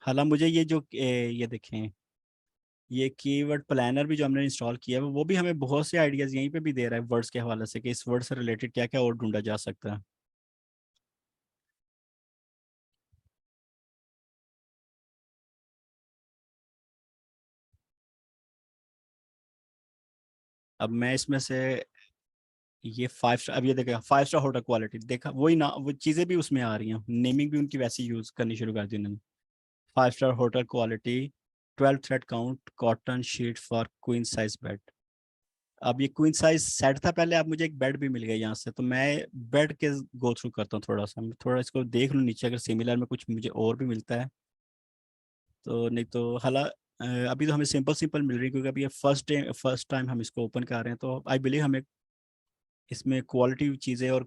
हालांकि मुझे ये जो ये देखें, ये कीवर्ड प्लानर भी जो हमने इंस्टॉल किया है वो भी हमें बहुत से आइडियाज़ यहीं पे भी दे रहा है वर्ड्स के हवाले से कि इस वर्ड से रिलेटेड क्या क्या और ढूंढा जा सकता है। अब मैं इसमें से ये 5 स्टार, अब ये देखेगा 5 स्टार होटल क्वालिटी, देखा वही ना, वो चीज़ें भी उसमें आ रही हैं, नेमिंग भी उनकी वैसी यूज़ करनी शुरू कर दी उन्होंने। 5 star hotel quality, 12 thread count cotton sheet for queen size bed. अब ये क्वीन साइज सेट था पहले, अब मुझे एक बेड भी मिल गया यहाँ से, तो मैं बेड के गो थ्रू करता हूँ थोड़ा सा, मैं थोड़ा इसको देख लूँ नीचे, अगर सिमिलर में कुछ मुझे और भी मिलता है तो, नहीं तो अभी तो हमें सिंपल सिंपल मिल रही है क्योंकि अभी ये फर्स्ट टाइम हम इसको ओपन कर रहे हैं, तो आई बिलीव हमें इसमें क्वालिटी चीज़ें और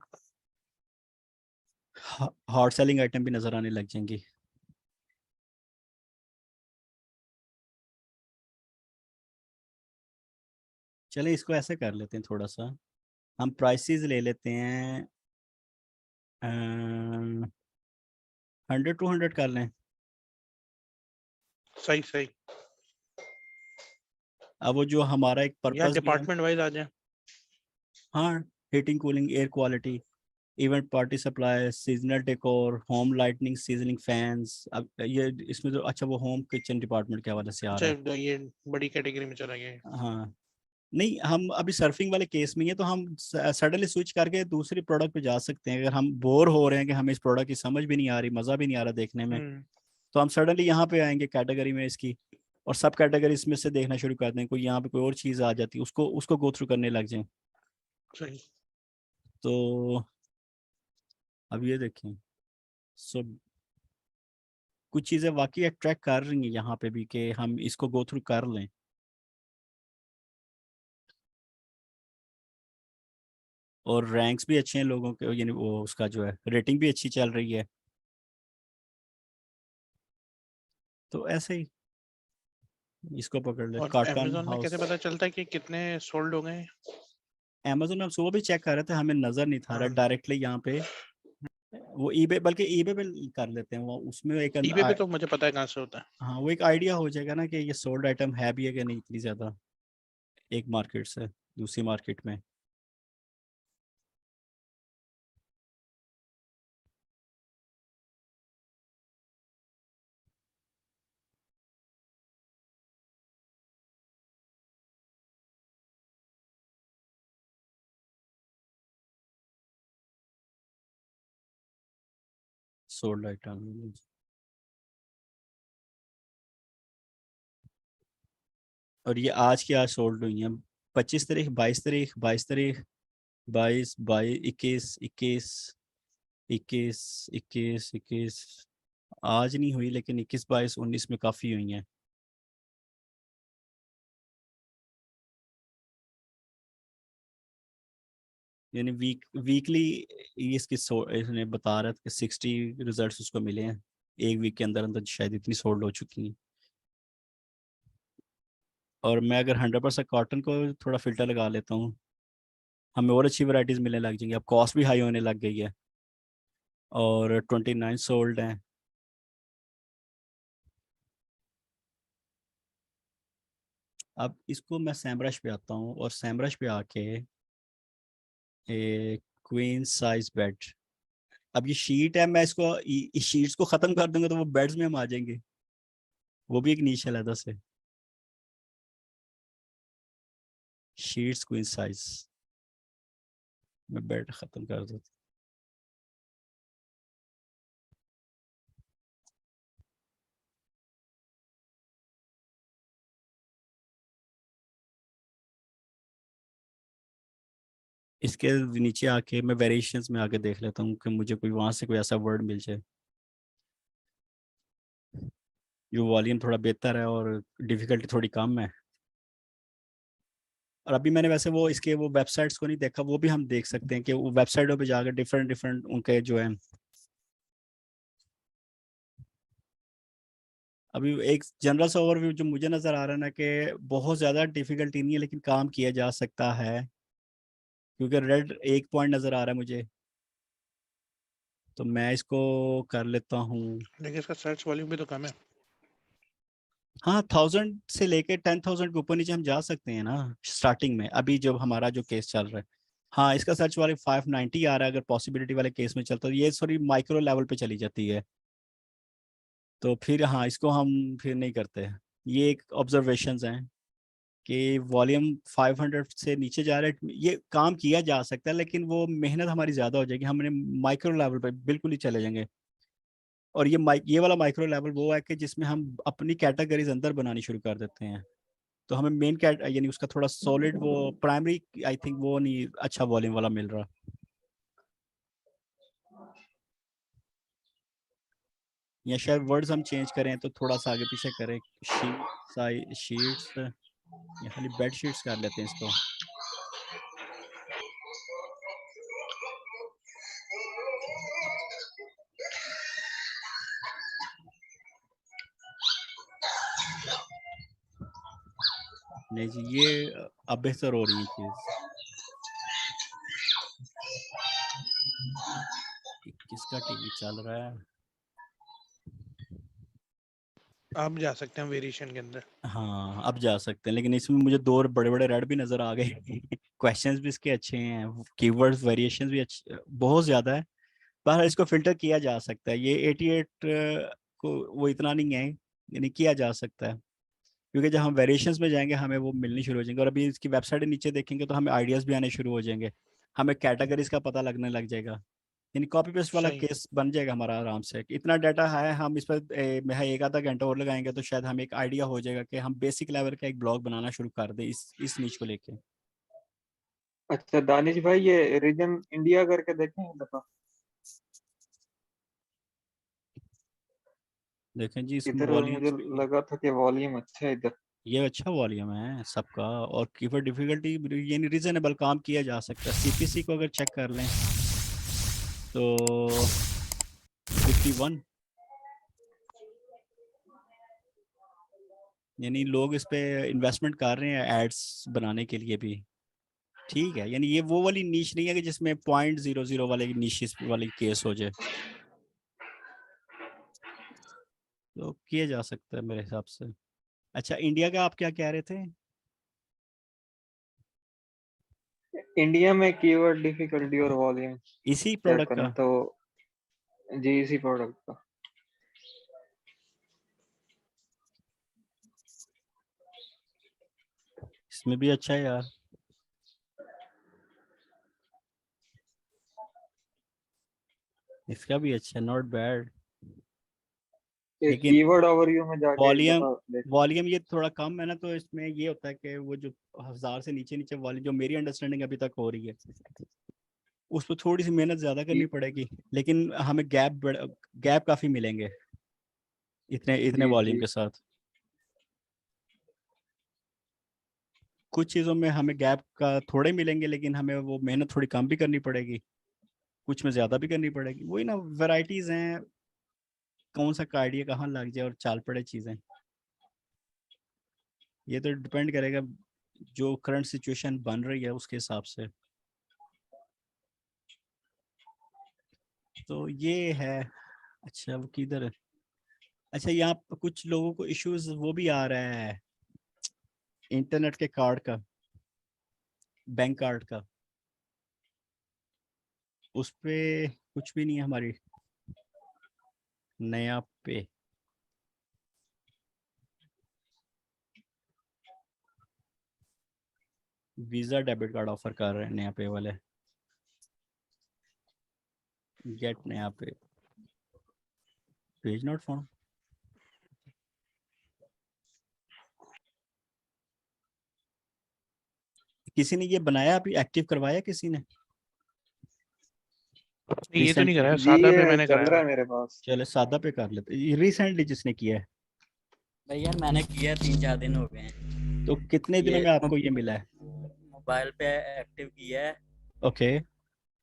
हॉट सेलिंग आइटम भी नज़र आने लग जाएंगी। चलें इसको ऐसे कर लेते हैं, थोड़ा सा हम प्राइसेस ले लेते हैं, 100-200 कर लें। सही सही। अब वो जो हमारा एक या पर्पस भी है, डिपार्टमेंट वाइज आ जाए। हाँ, heating cooling air quality event party supply seasonal decor home lightning seasoning fans, अब ये इसमें तो अच्छा वो होम किचन डिपार्टमेंट के हवाले से आ रहा है। अच्छा ये बड़ी कैटेगरी में चला गया है। हाँ, नहीं हम अभी सर्फिंग वाले केस में ही है, तो हम सडनली स्विच करके दूसरी प्रोडक्ट पे जा सकते हैं, अगर हम बोर हो रहे हैं कि हमें इस प्रोडक्ट की समझ भी नहीं आ रही, मज़ा भी नहीं आ रहा देखने में, हम्म। तो हम सडनली यहाँ पे आएंगे कैटेगरी में इसकी, और सब कैटेगरी इसमें से देखना शुरू कर दें, कोई यहाँ पे कोई और चीज़ आ जाती है उसको उसको गो थ्रू करने लग जाएं। सही। तो अब ये देखें, सो कुछ चीज़ें वाकई अट्रैक्ट कर रही हैं यहाँ पे भी कि हम इसको गो थ्रू कर लें। और रैंक्स भी अच्छे हैं लोगों के, यानी वो उसका जो है रेटिंग भी अच्छी चल रही है, तो ऐसे ही इसको पकड़ ले और कॉटन अमेजोन में कैसे हाउस। पता चलता है कि कितने सोल्ड हो गए हैं? अमेजोन हम सुबह भी चेक कर रहे थे, हमें नज़र नहीं था रहा हाँ। डायरेक्टली यहाँ पे, वो ईबे, बल्कि ईबे पे कर लेते हैं, वो उसमें एक ईबे पे तो मुझे पता है कहाँ से होता है। हाँ वो एक आइडिया हो जाएगा ना कि ये सोल्ड आइटम है भी है कि नहीं इतनी ज़्यादा, एक मार्केट से दूसरी मार्केट में। Sold item. और ये आज की आज सोल्ड हुई हैं 25 तारीख, 22 तारीख, 22 तारीख, 22, 22, 21, 21, 21, 21, 21, आज नहीं हुई लेकिन 21, 22, 19 में काफ़ी हुई हैं। यानी वीकली इसकी इसने बता रहा था कि 60 रिजल्ट्स उसको मिले हैं एक वीक के अंदर अंदर, शायद इतनी सोल्ड हो चुकी हैं। और मैं अगर 100% कॉटन को थोड़ा फिल्टर लगा लेता हूँ, हमें और अच्छी वैरायटीज़ मिलने लग जाएंगी। अब कॉस्ट भी हाई होने लग गई है और 29 सोल्ड हैं। अब इसको मैं सैमरश पे आता हूँ और सैमरश पे आके एक क्वीन साइज बेड, अब ये शीट है, मैं इसको इस शीट्स को ख़त्म कर दूंगा तो वो बेड्स में हम आ जाएंगे, वो भी एक नीश है अलग से। शीट्स क्वीन साइज, मैं बेड ख़त्म कर दूँ। इसके नीचे आके मैं वेरिएशंस में आके देख लेता हूँ कि मुझे कोई वहाँ से कोई ऐसा वर्ड मिल जाए जो वॉल्यूम थोड़ा बेहतर है और डिफ़िकल्टी थोड़ी कम है। और अभी मैंने वैसे वो इसके वो वेबसाइट्स को नहीं देखा, वो भी हम देख सकते हैं कि वो वेबसाइटों पे जाकर डिफरेंट डिफरेंट उनके जो है। अभी एक जनरल सा ओवरव्यू जो मुझे नज़र आ रहा है ना कि बहुत ज़्यादा डिफ़िकल्टी नहीं है लेकिन काम किया जा सकता है, क्योंकि रेड एक पॉइंट नज़र आ रहा है मुझे, तो मैं इसको कर लेता हूँ। लेकिन इसका सर्च वॉल्यूम भी तो कम है। हाँ 1000 से लेके 10,000 के ऊपर नीचे हम जा सकते हैं ना स्टार्टिंग में, अभी जब हमारा जो केस चल रहा है। हाँ इसका सर्च वाले 590 आ रहा है, अगर पॉसिबिलिटी वाले केस में चलता है, ये सॉरी माइक्रो लेवल पे चली जाती है, तो फिर हाँ इसको हम फिर नहीं करते। ये एक ऑब्जर्वेशंस हैं कि वॉल्यूम 500 से नीचे जा रहा है, ये काम किया जा सकता है लेकिन वो मेहनत हमारी ज़्यादा हो जाएगी, हमने माइक्रो लेवल पे बिल्कुल ही चले जाएंगे। और ये वाला माइक्रो लेवल वो है कि जिसमें हम अपनी कैटेगरीज अंदर बनानी शुरू कर देते हैं, तो हमें मेन कैट यानी उसका थोड़ा सॉलिड वो प्राइमरी आई थिंक वो नहीं अच्छा वॉल्यूम वाला मिल रहा। या शायद वर्ड्स हम चेंज करें तो थोड़ा सा आगे पीछे करें, शीट्स या खाली बेड शीट्स कर लेते हैं इसको। नहीं जी ये अब बेहतर हो रही है चीज़। किसका टीवी चल रहा है? आप जा सकते हैं वेरिएशन के अंदर। हाँ अब जा सकते हैं, लेकिन इसमें मुझे दो बड़े बड़े रेड भी नज़र आ गए क्वेश्चंस भी इसके अच्छे हैं, कीवर्ड्स वेरिएशंस भी अच्छे बहुत ज़्यादा है, पर इसको फिल्टर किया जा सकता है। ये 88 को वो इतना नहीं है, यानी किया जा सकता है, क्योंकि जब हम वेरिएशंस में जाएंगे हमें वो मिलनी शुरू हो जाएंगे, और अभी इसकी वेबसाइट नीचे देखेंगे तो हमें आइडियाज़ भी आने शुरू हो जाएंगे, हमें कैटेगरीज का पता लगने लग जाएगा, यानी कॉपी पेस्ट वाला सही। केस बन जाएगा हमारा आराम से। इतना डाटा है, हम इस पर मैं एक आधा घंटा और लगाएंगे तो शायद हमें एक आइडिया हो जाएगा कि हम बेसिक लेवल का एक ब्लॉग बनाना शुरू कर दें इस नीच को लेके। अच्छा दानिश भाई, ये रीजन इंडिया करके देखें एक दफा। देखें जी इसमें इधर मुझे वॉल्यूम्स, लगा था कि वॉल्यूम अच्छा है इधर। ये अच्छा वॉल्यूम है सबका, और कीवर्ड डिफिकल्टी यानी रीजनेबल काम किया जा सकता है। सीपीसी को अगर चेक कर लें तो 51, यानी लोग इस पे इन्वेस्टमेंट कर रहे हैं एड्स बनाने के लिए भी, ठीक है। यानी ये वो वाली नीश नहीं है कि जिसमें 0.00 वाले नीश वाली केस हो जाए, तो किया जा सकता है मेरे हिसाब से। अच्छा इंडिया का आप क्या कह रहे थे? इंडिया में कीवर्ड डिफिकल्टी और वॉल्यूम इसी चेक प्रोडक्ट करें का? तो जी इसी प्रोडक्ट का। इसमें भी अच्छा है यार। इसका भी अच्छा, नॉट बैड। ये लेकिन कीवर्ड ओवरव्यू में जाके एक वॉल्यूम दफा देख लो। वॉल्यूम ये थोड़ा कम है ना, तो इसमें ये होता है कि वो जो 1000 से नीचे नीचे वॉल्यूम, जो मेरी अंडरस्टैंडिंग अभी तक हो रही है, उस पर थोड़ी सी मेहनत ज्यादा करनी पड़ेगी, लेकिन हमें गैप काफी मिलेंगे इतने इतने जी वॉल्यूम जी के साथ। कुछ चीज़ों में हमें गैप का थोड़े मिलेंगे, लेकिन हमें वो मेहनत थोड़ी कम भी करनी पड़ेगी, कुछ में ज़्यादा भी करनी पड़ेगी। वही ना, वैरायटीज़ हैं, कौन सा आइडिया कहाँ लग जाए और चाल पड़े चीज़ें। ये तो डिपेंड करेगा जो करंट सिचुएशन बन रही है उसके हिसाब से। तो ये है। अच्छा वो किधर है? अच्छा, यहाँ पर कुछ लोगों को इश्यूज वो भी आ रहा है, इंटरनेट के कार्ड का, बैंक कार्ड का। उस पे कुछ भी नहीं है हमारी नया पे। वीजा डेबिट कार्ड ऑफर कर रहे हैं नया पे वाले। गेट नया पे, पेज नॉट फाउंड। किसी ने ये बनाया अभी, एक्टिव करवाया किसी ने? ये तो नहीं कराया, जी सादा पे ये मैंने चल रहा कराया। है मेरे पास। चले सादा पे कर लेते। रिसेंटली जिसने किया है, भाई यार मैंने किया 3-4 दिन हो गए हैं। तो कितने दिनों में आपको ये मिला है? मोबाइल पे एक्टिव किया है, ओके।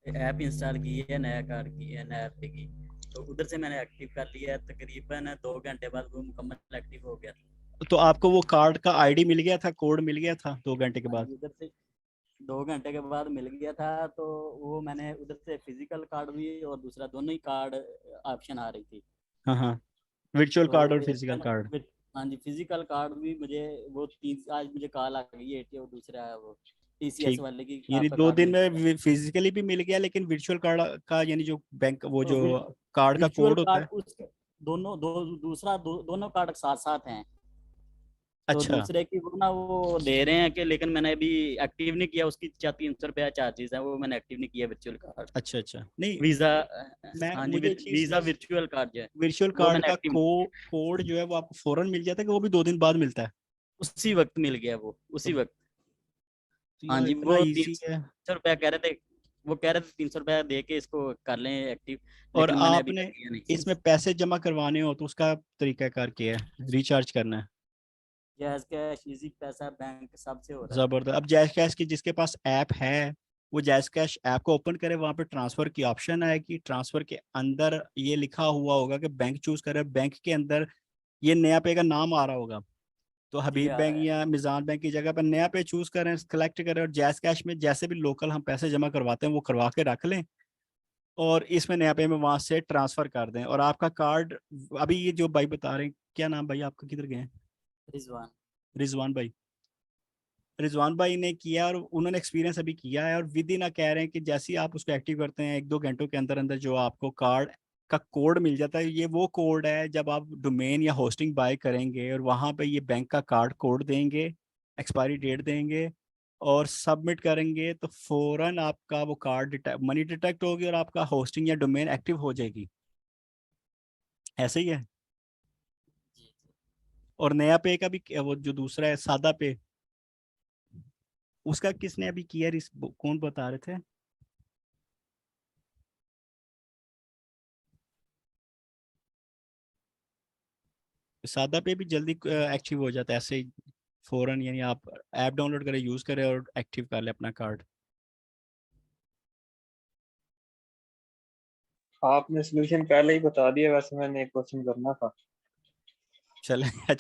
ऐप इंस्टॉल की है, नया कार्ड की है, नया पे की, तो उधर से मैंने एक्टिव कर लिया है। तकरीबन 2 घंटे बाद वो मुकम्मल एक्टिव हो गया। तो आपको वो कार्ड का आईडी मिल गया था, कोड मिल गया था 2 घंटे के हाँ बाद? जी, उधर से 2 घंटे के बाद मिल गया था। तो वो मैंने उधर से फिजिकल कार्ड भी और दूसरा दोनों ही कार्ड ऑप्शन आ रही थी। हाँ हाँ, वर्चुअल तो कार्ड और फिर फिजिकल कार्ड। मैंने हाँ जी, फिजिकल कार्ड भी मुझे वो आज मुझे कॉल आ गई है और दूसरा है वो टीसीएस ठीक, वाले की, यानी आपका 2 कार्ड दिन मिल गया। में फिजिकली भी मिल गया, लेकिन वर्चुअल कार्ड का यानी जो बैंक वो जो कार्ड का विर्चुअल कोड होता कार्ड है। उसके दोनों कार्ड साथ साथ हैं। तो अच्छा दूसरे की वो ना वो दे रहे हैं कि, लेकिन मैंने अभी एक्टिव नहीं किया। उसकी 300 रुपया चार्जेस है, वो मैंने एक्टिव नहीं किया वर्चुअल कार्ड। अच्छा अच्छा, नहीं वीजा, मैं हाँ जी, मुझे चीज वीजा वर्चुअल कार्ड जो है वर्चुअल वो कार्ड मैंने का एक्टिव कोड जो है वो आपको फौरन मिल जाता है कि वो भी 2 दिन बाद मिलता है? उसी वक्त मिल गया, वो तो उसी वक्त। हाँ यार जी, इतना वो इजी है। 300 रुपया कह रहे थे, वो कह रहे थे 300 रुपया दे के इसको कर लें एक्टिव, और लेकिन मैंने अभी तक आपने किया नहीं। इसमें पैसे जमा करवाने हो तो उसका तरीका कार क्या है? रिचार्ज करना है? जैज कैश, इजी पैसा, बैंक सबसे हो रहा है। जबरदस्त। अब जैश कैश की जिसके पास ऐप है, वो जैश कैश ऐप को ओपन करे, वहां पे ट्रांसफर की ऑप्शन आएगी। ट्रांसफर के अंदर ये लिखा हुआ होगा कि बैंक चूज करे, बैंक के अंदर ये नया पे का नाम आ रहा होगा, तो जी हबीब आ बैंक रहा है। या मिजान बैंक की जगह पर नया पे चूज करें, कलेक्ट करें, और जैस कैश में जैसे भी लोकल हम पैसे जमा करवाते हैं वो करवा के रख लें, और इसमें नया पे में वहां से ट्रांसफर कर दें, और आपका कार्ड। अभी ये जो भाई बता रहे हैं, क्या नाम भाई आपका, किधर गए हैं? रिजवान। रिजवान भाई। रिजवान भाई ने किया और उन्होंने एक्सपीरियंस अभी किया है, और विद इन कह रहे हैं कि जैसे ही आप उसको एक्टिव करते हैं 1-2 घंटों के अंदर अंदर जो आपको कार्ड का कोड मिल जाता है। ये वो कोड है जब आप डोमेन या होस्टिंग बाय करेंगे और वहां पे ये बैंक का कार्ड कोड देंगे, एक्सपायरी डेट देंगे और सबमिट करेंगे, तो फौरन आपका वो कार्ड मनी डिटेक्ट होगी और आपका होस्टिंग या डोमेन एक्टिव हो जाएगी। ऐसे ही है। और नया पे का भी वो जो दूसरा है सादा पे, उसका किसने अभी किया? कौन बता रहे थे? सादा पे भी जल्दी एक्टिव हो जाता है ऐसे ही फौरन, यानी आप ऐप डाउनलोड करें, यूज करें और एक्टिव कर ले अपना कार्ड। आपने सोल्यूशन पहले ही बता दिया, वैसे मैंने एक क्वेश्चन करना था। चले अच्छा।